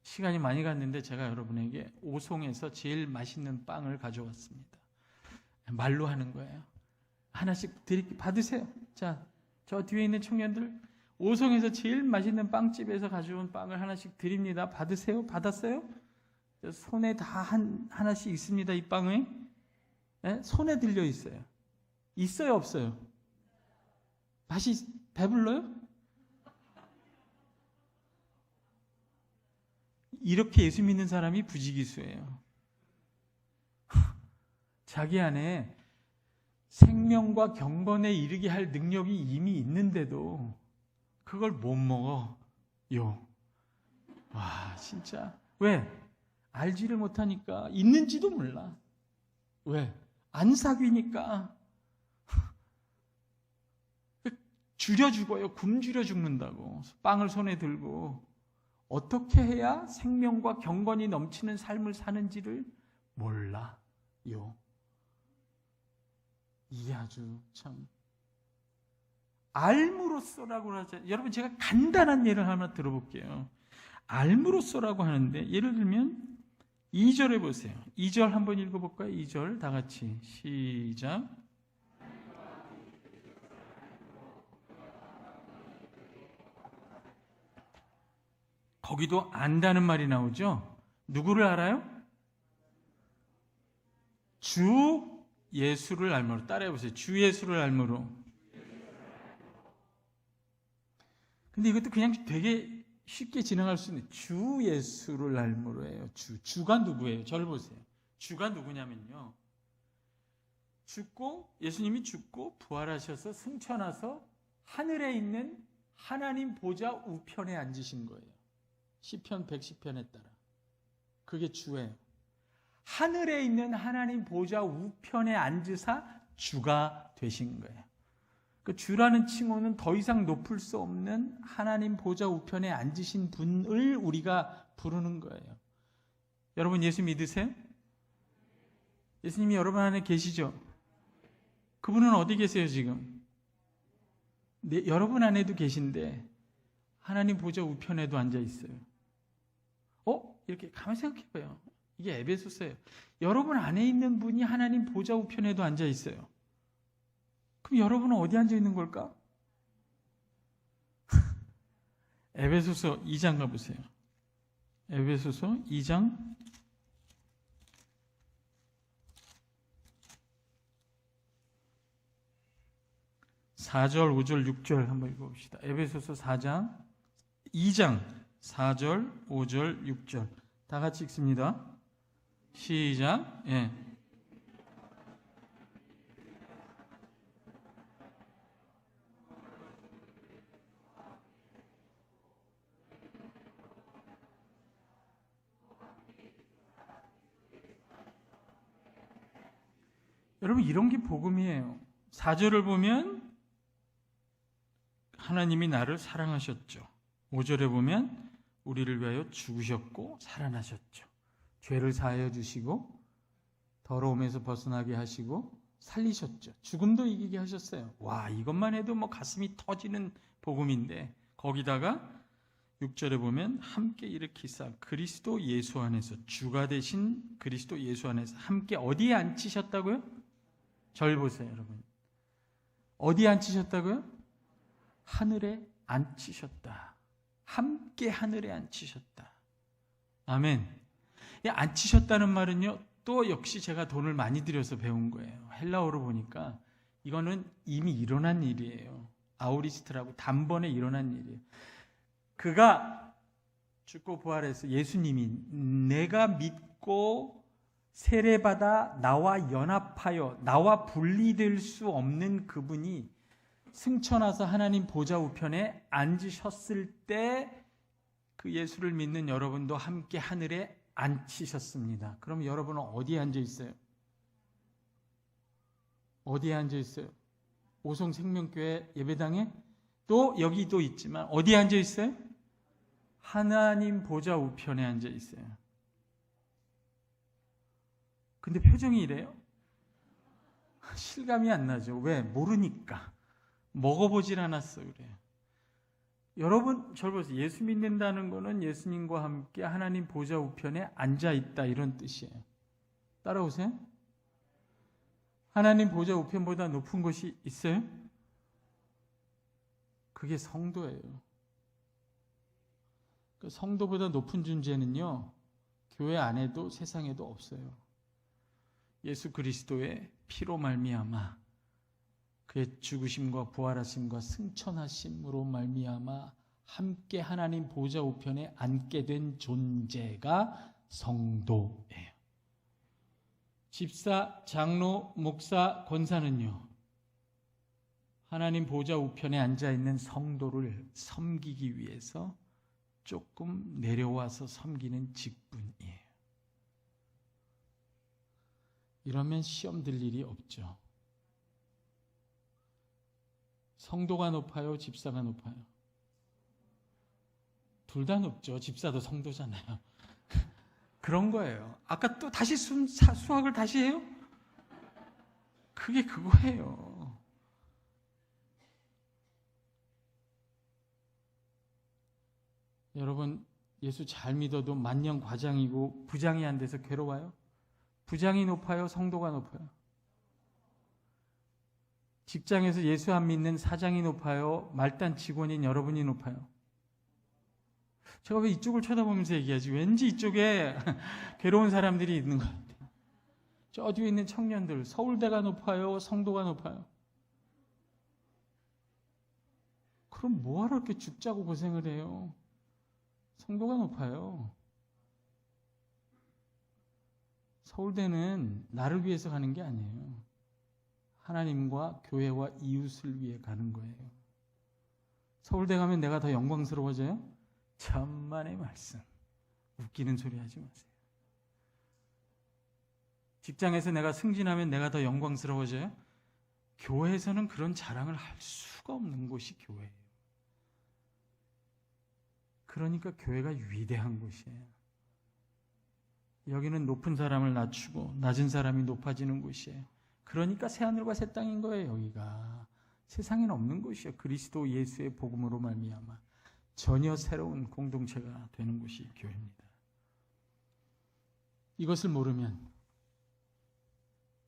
S2: 시간이 많이 갔는데 제가 여러분에게 오송에서 제일 맛있는 빵을 가져왔습니다. 말로 하는 거예요. 하나씩 받으세요. 자, 저 뒤에 있는 청년들 오송에서 제일 맛있는 빵집에서 가져온 빵을 하나씩 드립니다. 받으세요. 받았어요? 손에 다 하나씩 있습니다. 이 빵에. 네? 손에 들려 있어요. 있어요? 없어요? 맛이 배불러요? 이렇게 예수 믿는 사람이 부지기수예요. 자기 안에 생명과 경건에 이르게 할 능력이 이미 있는데도 그걸 못 먹어요. 와, 진짜. 왜? 알지를 못하니까. 있는지도 몰라. 왜? 안 사귀니까. 줄여 죽어요. 굶주려 죽는다고. 빵을 손에 들고. 어떻게 해야 생명과 경건이 넘치는 삶을 사는지를 몰라요. 이게 아주 참 알므로써라고 하죠. 여러분 제가 간단한 예를 하나 들어볼게요. 알므로써라고 하는데 예를 들면 2절에 보세요. 2절 한번 읽어볼까요? 2절 다 같이 시작. 거기도 안다는 말이 나오죠. 누구를 알아요? 주 예수를 알므로. 따라해보세요. 주 예수를 알므로. 근데 이것도 그냥 되게 쉽게 진행할 수 있는 주 예수를 알므로예요. 주가 누구예요? 저를 보세요. 주가 누구냐면요. 예수님이 죽고 부활하셔서 승천하서 하늘에 있는 하나님 보좌 우편에 앉으신 거예요. 시편 110편에 따라. 그게 주예요. 하늘에 있는 하나님 보좌 우편에 앉으사 주가 되신 거예요. 그 주라는 칭호는 더 이상 높을 수 없는 하나님 보좌 우편에 앉으신 분을 우리가 부르는 거예요. 여러분 예수 믿으세요? 예수님이 여러분 안에 계시죠? 그분은 어디 계세요 지금? 여러분 안에도 계신데 하나님 보좌 우편에도 앉아 있어요. 이렇게 가만히 생각해봐요. 이게 에베소서예요. 여러분 안에 있는 분이 하나님 보좌 우편에도 앉아 있어요. 그럼 여러분은 어디 앉아 있는 걸까? 에베소서 2장 가보세요. 에베소서 2장 4절, 5절, 6절 한번 읽어봅시다. 에베소서 2장 4절, 5절, 6절 다 같이 읽습니다. 시작. 예. 여러분 이런 게 복음이에요. 4절을 보면 하나님이 나를 사랑하셨죠. 5절에 보면 우리를 위하여 죽으셨고 살아나셨죠. 죄를 사하여 주시고 더러움에서 벗어나게 하시고 살리셨죠. 죽음도 이기게 하셨어요. 와, 이것만 해도 뭐 가슴이 터지는 복음인데, 거기다가 6절에 보면 함께 일으키사 그리스도 예수 안에서, 주가 되신 그리스도 예수 안에서 함께 어디에 앉히셨다고요? 절 보세요, 여러분. 어디에 앉히셨다고요? 하늘에 앉히셨다. 함께 하늘에 앉히셨다. 아멘. 이 앉히셨다는 말은요, 또 역시 제가 돈을 많이 들여서 배운 거예요. 헬라어로 보니까 이거는 이미 일어난 일이에요. 아우리스트라고 단번에 일어난 일이에요. 그가 죽고 부활해서, 예수님이 내가 믿고 세례받아 나와 연합하여 나와 분리될 수 없는 그분이 승천하서 하나님 보좌 우편에 앉으셨을 때 그 예수를 믿는 여러분도 함께 하늘에 앉히셨습니다. 그럼 여러분은 어디에 앉아 있어요? 어디에 앉아 있어요? 오송 생명교회 예배당에? 또 여기도 있지만 어디에 앉아 있어요? 하나님 보좌 우편에 앉아 있어요. 근데 표정이 이래요? 실감이 안 나죠. 왜? 모르니까. 먹어보질 않았어 그래요. 여러분, 저를 보세요. 예수 믿는다는 거는 예수님과 함께 하나님 보좌 우편에 앉아있다, 이런 뜻이에요. 따라오세요. 하나님 보좌 우편보다 높은 곳이 있어요? 그게 성도예요. 그 성도보다 높은 존재는요, 교회 안에도 세상에도 없어요. 예수 그리스도의 피로 말미암아, 그의 죽으심과 부활하심과 승천하심으로 말미암아 함께 하나님 보좌 우편에 앉게 된 존재가 성도예요. 집사, 장로, 목사, 권사는요, 하나님 보좌 우편에 앉아있는 성도를 섬기기 위해서 조금 내려와서 섬기는 직분이에요. 이러면 시험 들 일이 없죠. 성도가 높아요? 집사가 높아요? 둘 다 높죠. 집사도 성도잖아요. 그런 거예요. 아까 또 다시 수학을 다시 해요? 그게 그거예요. 여러분, 예수 잘 믿어도 만년 과장이고 부장이 안 돼서 괴로워요? 부장이 높아요? 성도가 높아요? 직장에서 예수 안 믿는 사장이 높아요? 말단 직원인 여러분이 높아요? 제가 왜 이쪽을 쳐다보면서 얘기하지? 왠지 이쪽에 괴로운 사람들이 있는 것 같아요. 저 뒤에 있는 청년들, 서울대가 높아요? 성도가 높아요? 그럼 뭐하러 이렇게 죽자고 고생을 해요? 성도가 높아요. 서울대는 나를 위해서 가는 게 아니에요. 하나님과 교회와 이웃을 위해 가는 거예요. 서울대 가면 내가 더 영광스러워져요? 천만의 말씀. 웃기는 소리 하지 마세요. 직장에서 내가 승진하면 내가 더 영광스러워져요? 교회에서는 그런 자랑을 할 수가 없는 곳이 교회예요. 그러니까 교회가 위대한 곳이에요. 여기는 높은 사람을 낮추고 낮은 사람이 높아지는 곳이에요. 그러니까 새하늘과 새 땅인 거예요. 여기가 세상에는 없는 곳이에요. 그리스도 예수의 복음으로 말미암아 전혀 새로운 공동체가 되는 곳이 교회입니다. 이것을 모르면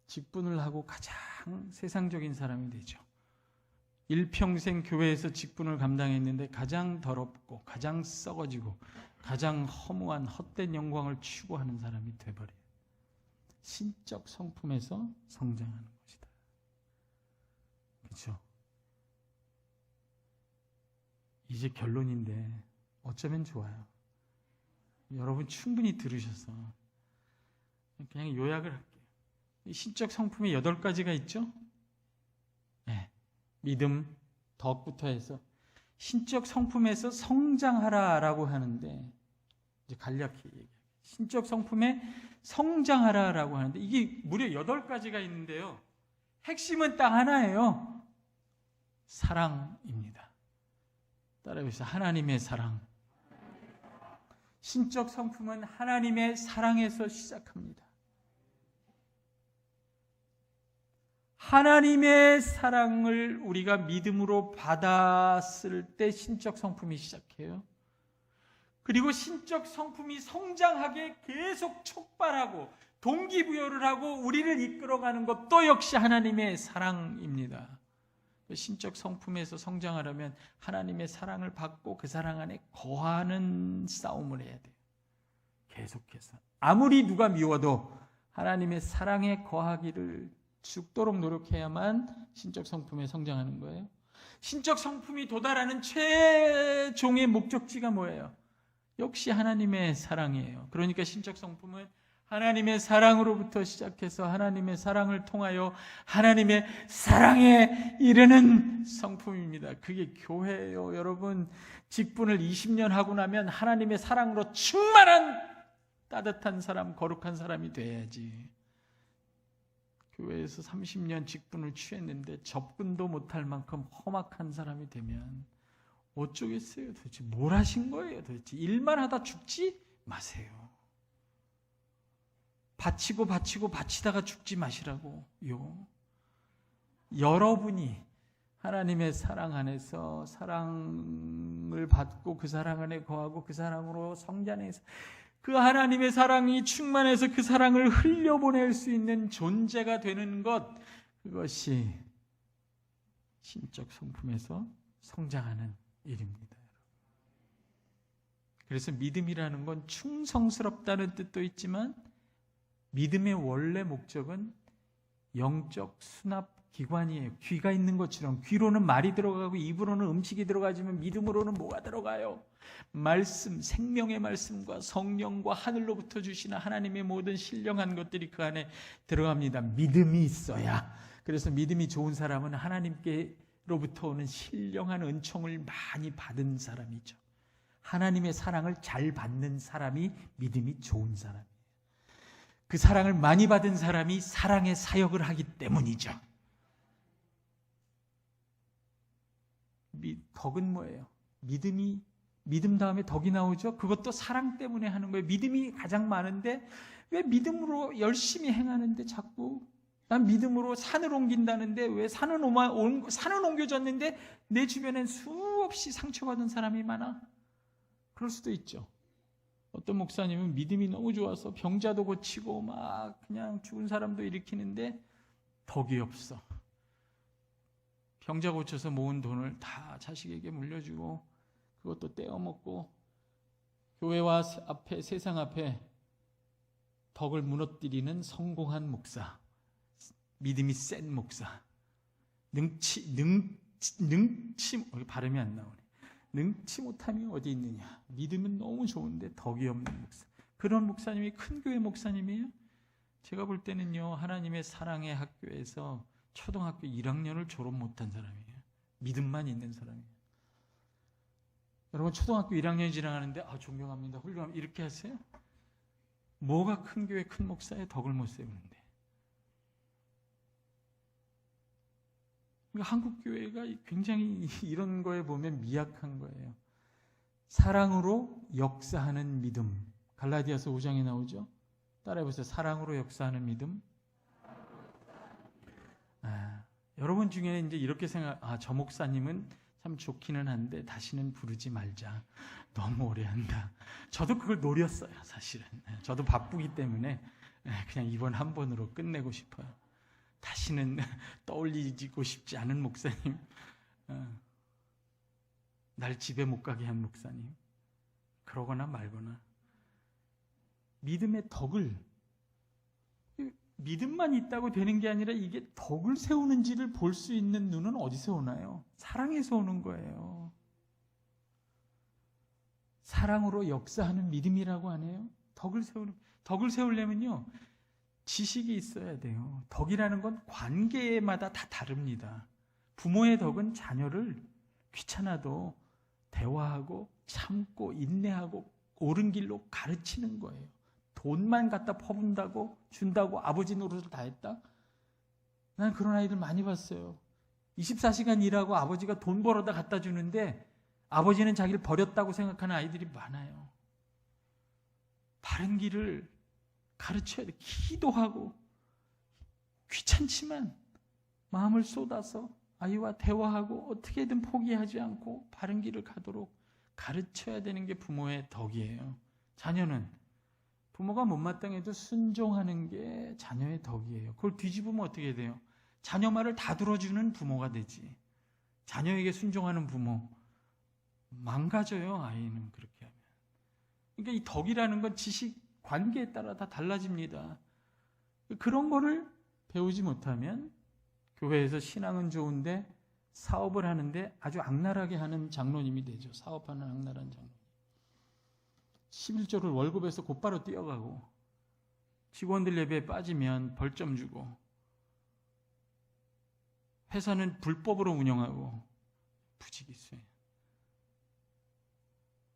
S2: 직분을 하고 가장 세상적인 사람이 되죠. 일평생 교회에서 직분을 감당했는데 가장 더럽고 가장 썩어지고 가장 허무한 헛된 영광을 추구하는 사람이 돼버려요. 신적 성품에서 성장하는 것이다. 그렇죠? 이제 결론인데 어쩌면 좋아요. 여러분 충분히 들으셔서 그냥 요약을 할게요. 신적 성품이 8가지가 있죠? 네. 믿음, 덕부터 해서 신적 성품에서 성장하라라고 하는데, 이제 간략히 얘기해요. 신적 성품에 성장하라라고 하는데 이게 무려 8가지가 있는데요. 핵심은 딱 하나예요. 사랑입니다. 따라해보세요. 하나님의 사랑. 신적 성품은 하나님의 사랑에서 시작합니다. 하나님의 사랑을 우리가 믿음으로 받았을 때 신적 성품이 시작해요. 그리고 신적 성품이 성장하게 계속 촉발하고 동기부여를 하고 우리를 이끌어가는 것도 역시 하나님의 사랑입니다. 신적 성품에서 성장하려면 하나님의 사랑을 받고 그 사랑 안에 거하는 싸움을 해야 돼요. 계속해서. 아무리 누가 미워도 하나님의 사랑에 거하기를 죽도록 노력해야만 신적 성품에 성장하는 거예요. 신적 성품이 도달하는 최종의 목적지가 뭐예요? 역시 하나님의 사랑이에요. 그러니까 신적 성품은 하나님의 사랑으로부터 시작해서 하나님의 사랑을 통하여 하나님의 사랑에 이르는 성품입니다. 그게 교회예요. 여러분, 직분을 20년 하고 나면 하나님의 사랑으로 충만한 따뜻한 사람, 거룩한 사람이 돼야지. 교회에서 30년 직분을 취했는데 접근도 못할 만큼 험악한 사람이 되면 어쩌겠어요? 도대체 뭘 하신 거예요? 도대체 일만 하다 죽지 마세요. 바치다가 죽지 마시라고요. 여러분이 하나님의 사랑 안에서 사랑을 받고 그 사랑 안에 거하고 그 사랑으로 성장해서 그 하나님의 사랑이 충만해서 그 사랑을 흘려보낼 수 있는 존재가 되는 것, 그것이 신적 성품에서 성장하는 일입니다. 그래서 믿음이라는 건 충성스럽다는 뜻도 있지만 믿음의 원래 목적은 영적 수납 기관이에요. 귀가 있는 것처럼 귀로는 말이 들어가고 입으로는 음식이 들어가지만 믿음으로는 뭐가 들어가요? 말씀, 생명의 말씀과 성령과 하늘로부터 주시는 하나님의 모든 신령한 것들이 그 안에 들어갑니다. 믿음이 있어야. 그래서 믿음이 좋은 사람은 하나님께로부터 오는 신령한 은총을 많이 받은 사람이죠. 하나님의 사랑을 잘 받는 사람이 믿음이 좋은 사람이에요. 그 사랑을 많이 받은 사람이 사랑의 사역을 하기 때문이죠. 덕은 뭐예요? 믿음 다음에 덕이 나오죠. 그것도 사랑 때문에 하는 거예요. 믿음이 가장 많은데 왜 믿음으로 열심히 행하는데 자꾸 난 믿음으로 산을 옮긴다는데 왜 산은 옮겨졌는데 내 주변엔 수없이 상처받은 사람이 많아? 그럴 수도 있죠. 어떤 목사님은 믿음이 너무 좋아서 병자도 고치고 막 그냥 죽은 사람도 일으키는데 덕이 없어. 병자 고쳐서 모은 돈을 다 자식에게 물려주고 그것도 떼어먹고 교회와 앞에 세상 앞에 덕을 무너뜨리는 성공한 목사, 믿음이 센 목사, 발음이 안 나오네. 능치 못함이 어디 있느냐. 믿음은 너무 좋은데 덕이 없는 목사. 그런 목사님이 큰 교회 목사님이에요. 제가 볼 때는요, 하나님의 사랑의 학교에서 초등학교 1학년을 졸업 못한 사람이에요. 믿음만 있는 사람이에요. 여러분, 초등학교 1학년 지나가는데 존경합니다, 훌륭합니다 이렇게 하세요? 뭐가 큰 교회 큰 목사의 덕을 못 세우는데. 한국 교회가 굉장히 이런 거에 보면 미약한 거예요. 사랑으로 역사하는 믿음. 갈라디아서 5장에 나오죠. 따라해보세요. 사랑으로 역사하는 믿음. 여러분 중에 이제 이렇게 저 목사님은 참 좋기는 한데 다시는 부르지 말자. 너무 오래 한다. 저도 그걸 노렸어요, 사실은. 저도 바쁘기 때문에 그냥 이번 한 번으로 끝내고 싶어요. 다시는 떠올리고 싶지 않은 목사님, 날 집에 못 가게 한 목사님, 그러거나 말거나. 믿음의 덕을, 믿음만 있다고 되는 게 아니라 이게 덕을 세우는지를 볼 수 있는 눈은 어디서 오나요? 사랑에서 오는 거예요. 사랑으로 역사하는 믿음이라고 하네요. 덕을 세우려면요, 지식이 있어야 돼요. 덕이라는 건 관계마다 다 다릅니다. 부모의 덕은 자녀를 귀찮아도 대화하고 참고 인내하고 옳은 길로 가르치는 거예요. 돈만 갖다 준다고 아버지 노릇을 다 했다? 난 그런 아이들 많이 봤어요. 24시간 일하고 아버지가 돈 벌어다 갖다 주는데 아버지는 자기를 버렸다고 생각하는 아이들이 많아요. 바른 길을 가르쳐야 돼. 기도하고 귀찮지만 마음을 쏟아서 아이와 대화하고 어떻게든 포기하지 않고 바른 길을 가도록 가르쳐야 되는 게 부모의 덕이에요. 자녀는 부모가 못마땅해도 순종하는 게 자녀의 덕이에요. 그걸 뒤집으면 어떻게 돼요? 자녀 말을 다 들어주는 부모가 되지. 자녀에게 순종하는 부모 망가져요. 아이는 그렇게 하면. 그러니까 이 덕이라는 건 지식 관계에 따라 다 달라집니다. 그런 거를 배우지 못하면 교회에서 신앙은 좋은데 사업을 하는데 아주 악랄하게 하는 장로님이 되죠. 사업하는 악랄한 장로님. 11조를 월급에서 곧바로 떼어가고 직원들 예배에 빠지면 벌점 주고 회사는 불법으로 운영하고 부지기수예요.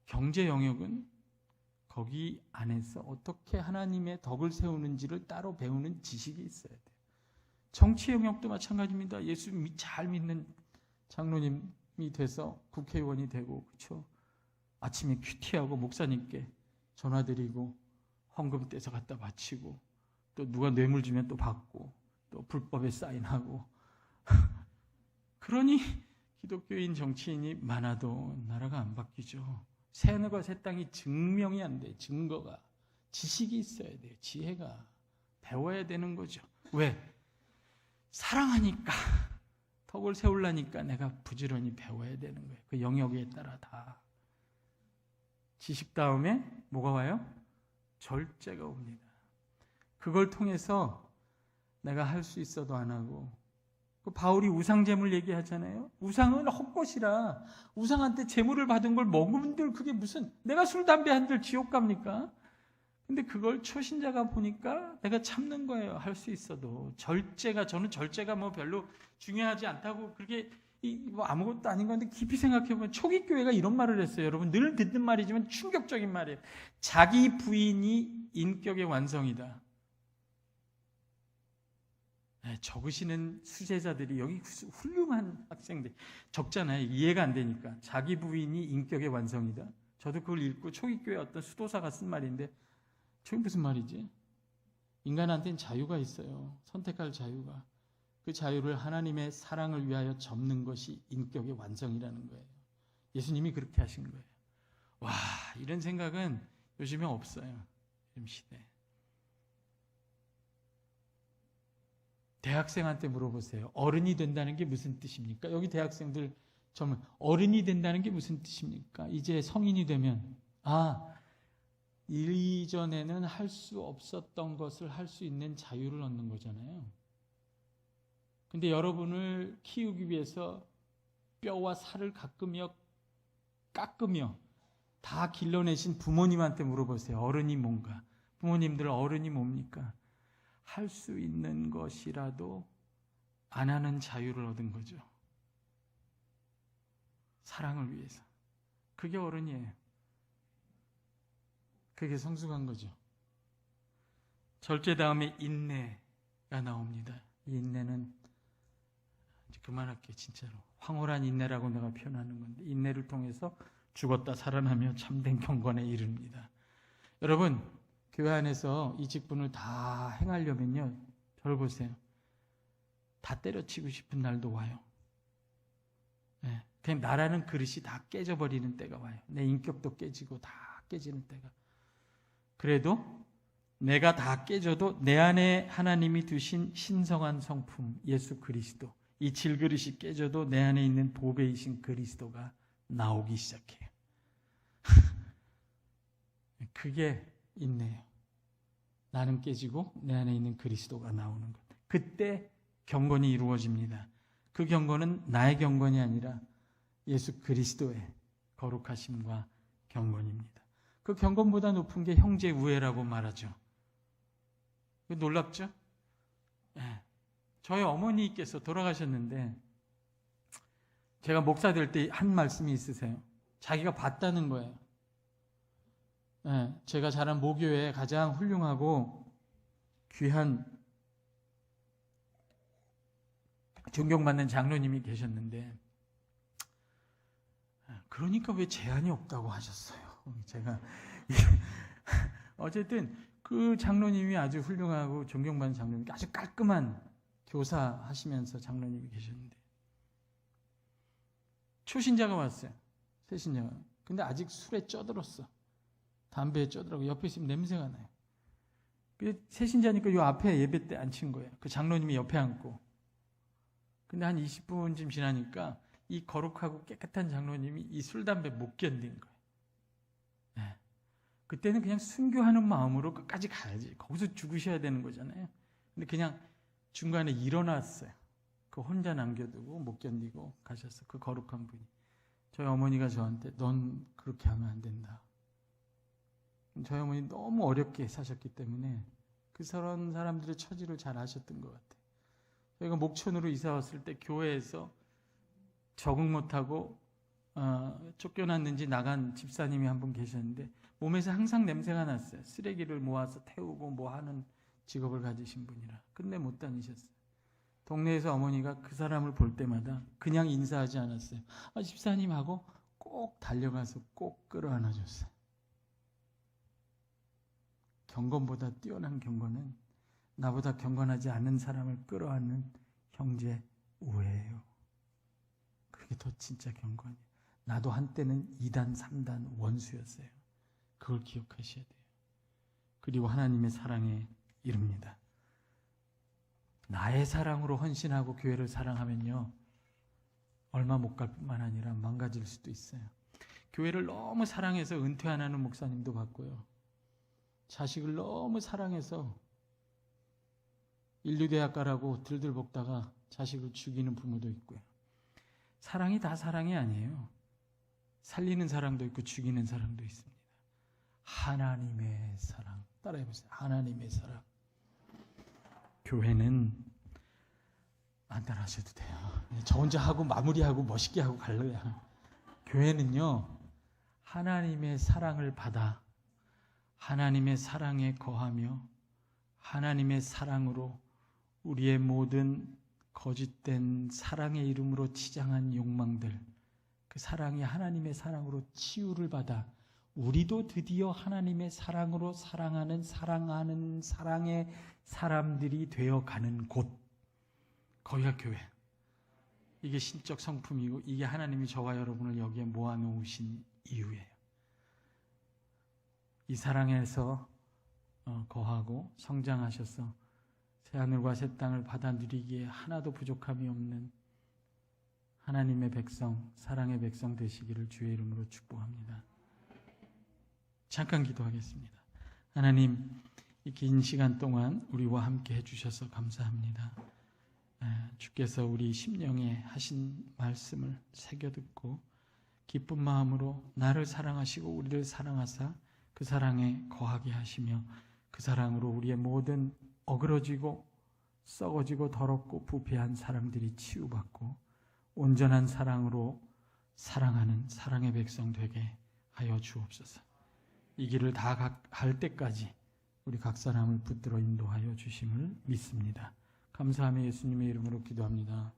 S2: 경제 영역은 거기 안에서 어떻게 하나님의 덕을 세우는지를 따로 배우는 지식이 있어야 돼요. 정치 영역도 마찬가지입니다. 예수 잘 믿는 장로님이 돼서 국회의원이 되고, 그렇죠? 아침에 큐티하고 목사님께 전화드리고 헌금 떼서 갖다 바치고 또 누가 뇌물 주면 또 받고 또 불법에 사인하고 그러니 기독교인 정치인이 많아도 나라가 안 바뀌죠. 새하늘과 새 땅이 증명이 안 돼. 증거가. 지식이 있어야 돼요. 지혜가. 배워야 되는 거죠. 왜? 사랑하니까. 덕을 세우려니까 내가 부지런히 배워야 되는 거예요. 그 영역에 따라 다. 지식 다음에 뭐가 와요? 절제가 옵니다. 그걸 통해서 내가 할 수 있어도 안 하고, 바울이 우상제물 얘기하잖아요. 우상은 헛것이라 우상한테 제물을 받은 걸 먹으면 그게 무슨, 내가 술 담배 한들 지옥 갑니까? 근데 그걸 초신자가 보니까 내가 참는 거예요. 할 수 있어도. 절제가, 저는 절제가 뭐 별로 중요하지 않다고 그렇게 뭐 아무것도 아닌 건데 깊이 생각해보면 초기 교회가 이런 말을 했어요. 여러분 늘 듣는 말이지만 충격적인 말이에요. 자기 부인이 인격의 완성이다. 네, 적으시는 수제자들이 여기 훌륭한 학생들 적잖아요. 이해가 안 되니까. 자기 부인이 인격의 완성이다. 저도 그걸 읽고 초기 교회 어떤 수도사가 쓴 말인데 저게 무슨 말이지? 인간한테는 자유가 있어요. 선택할 자유가. 그 자유를 하나님의 사랑을 위하여 접는 것이 인격의 완성이라는 거예요. 예수님이 그렇게 하신 거예요. 와, 이런 생각은 요즘에 없어요. 요즘 시대에. 대학생한테 물어보세요. 어른이 된다는 게 무슨 뜻입니까? 여기 대학생들 젊은 어른이 된다는 게 무슨 뜻입니까? 이제 성인이 되면 이전에는 할 수 없었던 것을 할 수 있는 자유를 얻는 거잖아요. 근데 여러분을 키우기 위해서 뼈와 살을 깎으며 다 길러내신 부모님한테 물어보세요. 어른이 뭔가? 부모님들 어른이 뭡니까? 할 수 있는 것이라도 안 하는 자유를 얻은 거죠. 사랑을 위해서. 그게 어른이에요. 그게 성숙한 거죠. 절제 다음에 인내가 나옵니다. 이 인내는 이제 그만할게 진짜로. 황홀한 인내라고 내가 표현하는 건데 인내를 통해서 죽었다 살아나며 참된 경건에 이릅니다. 여러분 교회 안에서 이 직분을 다 행하려면요. 저를 보세요. 다 때려치고 싶은 날도 와요. 네, 그냥 나라는 그릇이 다 깨져버리는 때가 와요. 내 인격도 깨지고 다 깨지는 때가. 그래도 내가 다 깨져도 내 안에 하나님이 두신 신성한 성품 예수 그리스도, 이 질그릇이 깨져도 내 안에 있는 보배이신 그리스도가 나오기 시작해요. 그게 있네요. 나는 깨지고 내 안에 있는 그리스도가 나오는 것. 그때 경건이 이루어집니다. 그 경건은 나의 경건이 아니라 예수 그리스도의 거룩하심과 경건입니다. 그 경건보다 높은 게 형제 우애라고 말하죠. 놀랍죠? 네. 저희 어머니께서 돌아가셨는데 제가 목사 될 때 한 말씀이 있으세요. 자기가 봤다는 거예요. 네, 제가 자란 모교에 가장 훌륭하고 귀한 존경받는 장로님이 계셨는데 그러니까 왜 제한이 없다고 하셨어요. 제가 어쨌든 그 장로님이 아주 훌륭하고 존경받는 장로님, 아주 깔끔한 교사하시면서 장로님이 계셨는데 초신자가 왔어요. 새신자가. 근데 아직 술에 쪄들었어. 담배에 쪄들어가고 옆에 있으면 냄새가 나요. 새신자니까 요 앞에 예배 때 앉힌 거예요. 그 장로님이 옆에 앉고. 근데 한 20분쯤 지나니까 이 거룩하고 깨끗한 장로님이 이 술, 담배 못 견딘 거예요. 네. 그때는 그냥 순교하는 마음으로 끝까지 가야지. 거기서 죽으셔야 되는 거잖아요. 근데 그냥 중간에 일어났어요. 그 혼자 남겨두고 못 견디고 가셨어. 그 거룩한 분이. 저희 어머니가 저한테 넌 그렇게 하면 안 된다. 저희 어머니 너무 어렵게 사셨기 때문에 그 사람들의 처지를 잘 아셨던 것 같아요. 저희가 목촌으로 이사 왔을 때 교회에서 적응 못하고 쫓겨났는지 나간 집사님이 한 분 계셨는데 몸에서 항상 냄새가 났어요. 쓰레기를 모아서 태우고 뭐 하는 직업을 가지신 분이라. 근데 못 다니셨어요. 동네에서 어머니가 그 사람을 볼 때마다 그냥 인사하지 않았어요. 집사님 하고 꼭 달려가서 꼭 끌어안아줬어요. 경건보다 뛰어난 경건은 나보다 경건하지 않은 사람을 끌어안는 형제 우애예요. 그게 더 진짜 경건이에요. 나도 한때는 2단, 3단 원수였어요. 그걸 기억하셔야 돼요. 그리고 하나님의 사랑에 이릅니다. 나의 사랑으로 헌신하고 교회를 사랑하면요, 얼마 못 갈 뿐만 아니라 망가질 수도 있어요. 교회를 너무 사랑해서 은퇴 안 하는 목사님도 봤고요. 자식을 너무 사랑해서 인류대학가라고 들들 볶다가 자식을 죽이는 부모도 있고요. 사랑이 다 사랑이 아니에요. 살리는 사랑도 있고 죽이는 사랑도 있습니다. 하나님의 사랑. 따라해보세요. 하나님의 사랑. 교회는 안 따라하셔도 돼요. 저 혼자 하고 마무리하고 멋있게 하고 갈래야. 교회는요, 하나님의 사랑을 받아 하나님의 사랑에 거하며 하나님의 사랑으로 우리의 모든 거짓된 사랑의 이름으로 치장한 욕망들, 그 사랑이 하나님의 사랑으로 치유를 받아 우리도 드디어 하나님의 사랑으로 사랑하는 사랑의 사람들이 되어가는 곳, 거기가 교회. 이게 신적 성품이고 이게 하나님이 저와 여러분을 여기에 모아놓으신 이유예요. 이 사랑에서 거하고 성장하셔서 새하늘과 새 땅을 받아 누리기에 하나도 부족함이 없는 하나님의 백성, 사랑의 백성 되시기를 주의 이름으로 축복합니다. 잠깐 기도하겠습니다. 하나님, 이 긴 시간 동안 우리와 함께 해주셔서 감사합니다. 주께서 우리 심령에 하신 말씀을 새겨듣고 기쁜 마음으로 나를 사랑하시고 우리를 사랑하사 그 사랑에 거하게 하시며 그 사랑으로 우리의 모든 어그러지고 썩어지고 더럽고 부패한 사람들이 치유받고 온전한 사랑으로 사랑하는 사랑의 백성 되게 하여 주옵소서. 이 길을 다 갈 때까지 우리 각 사람을 붙들어 인도하여 주심을 믿습니다. 감사하며 예수님의 이름으로 기도합니다.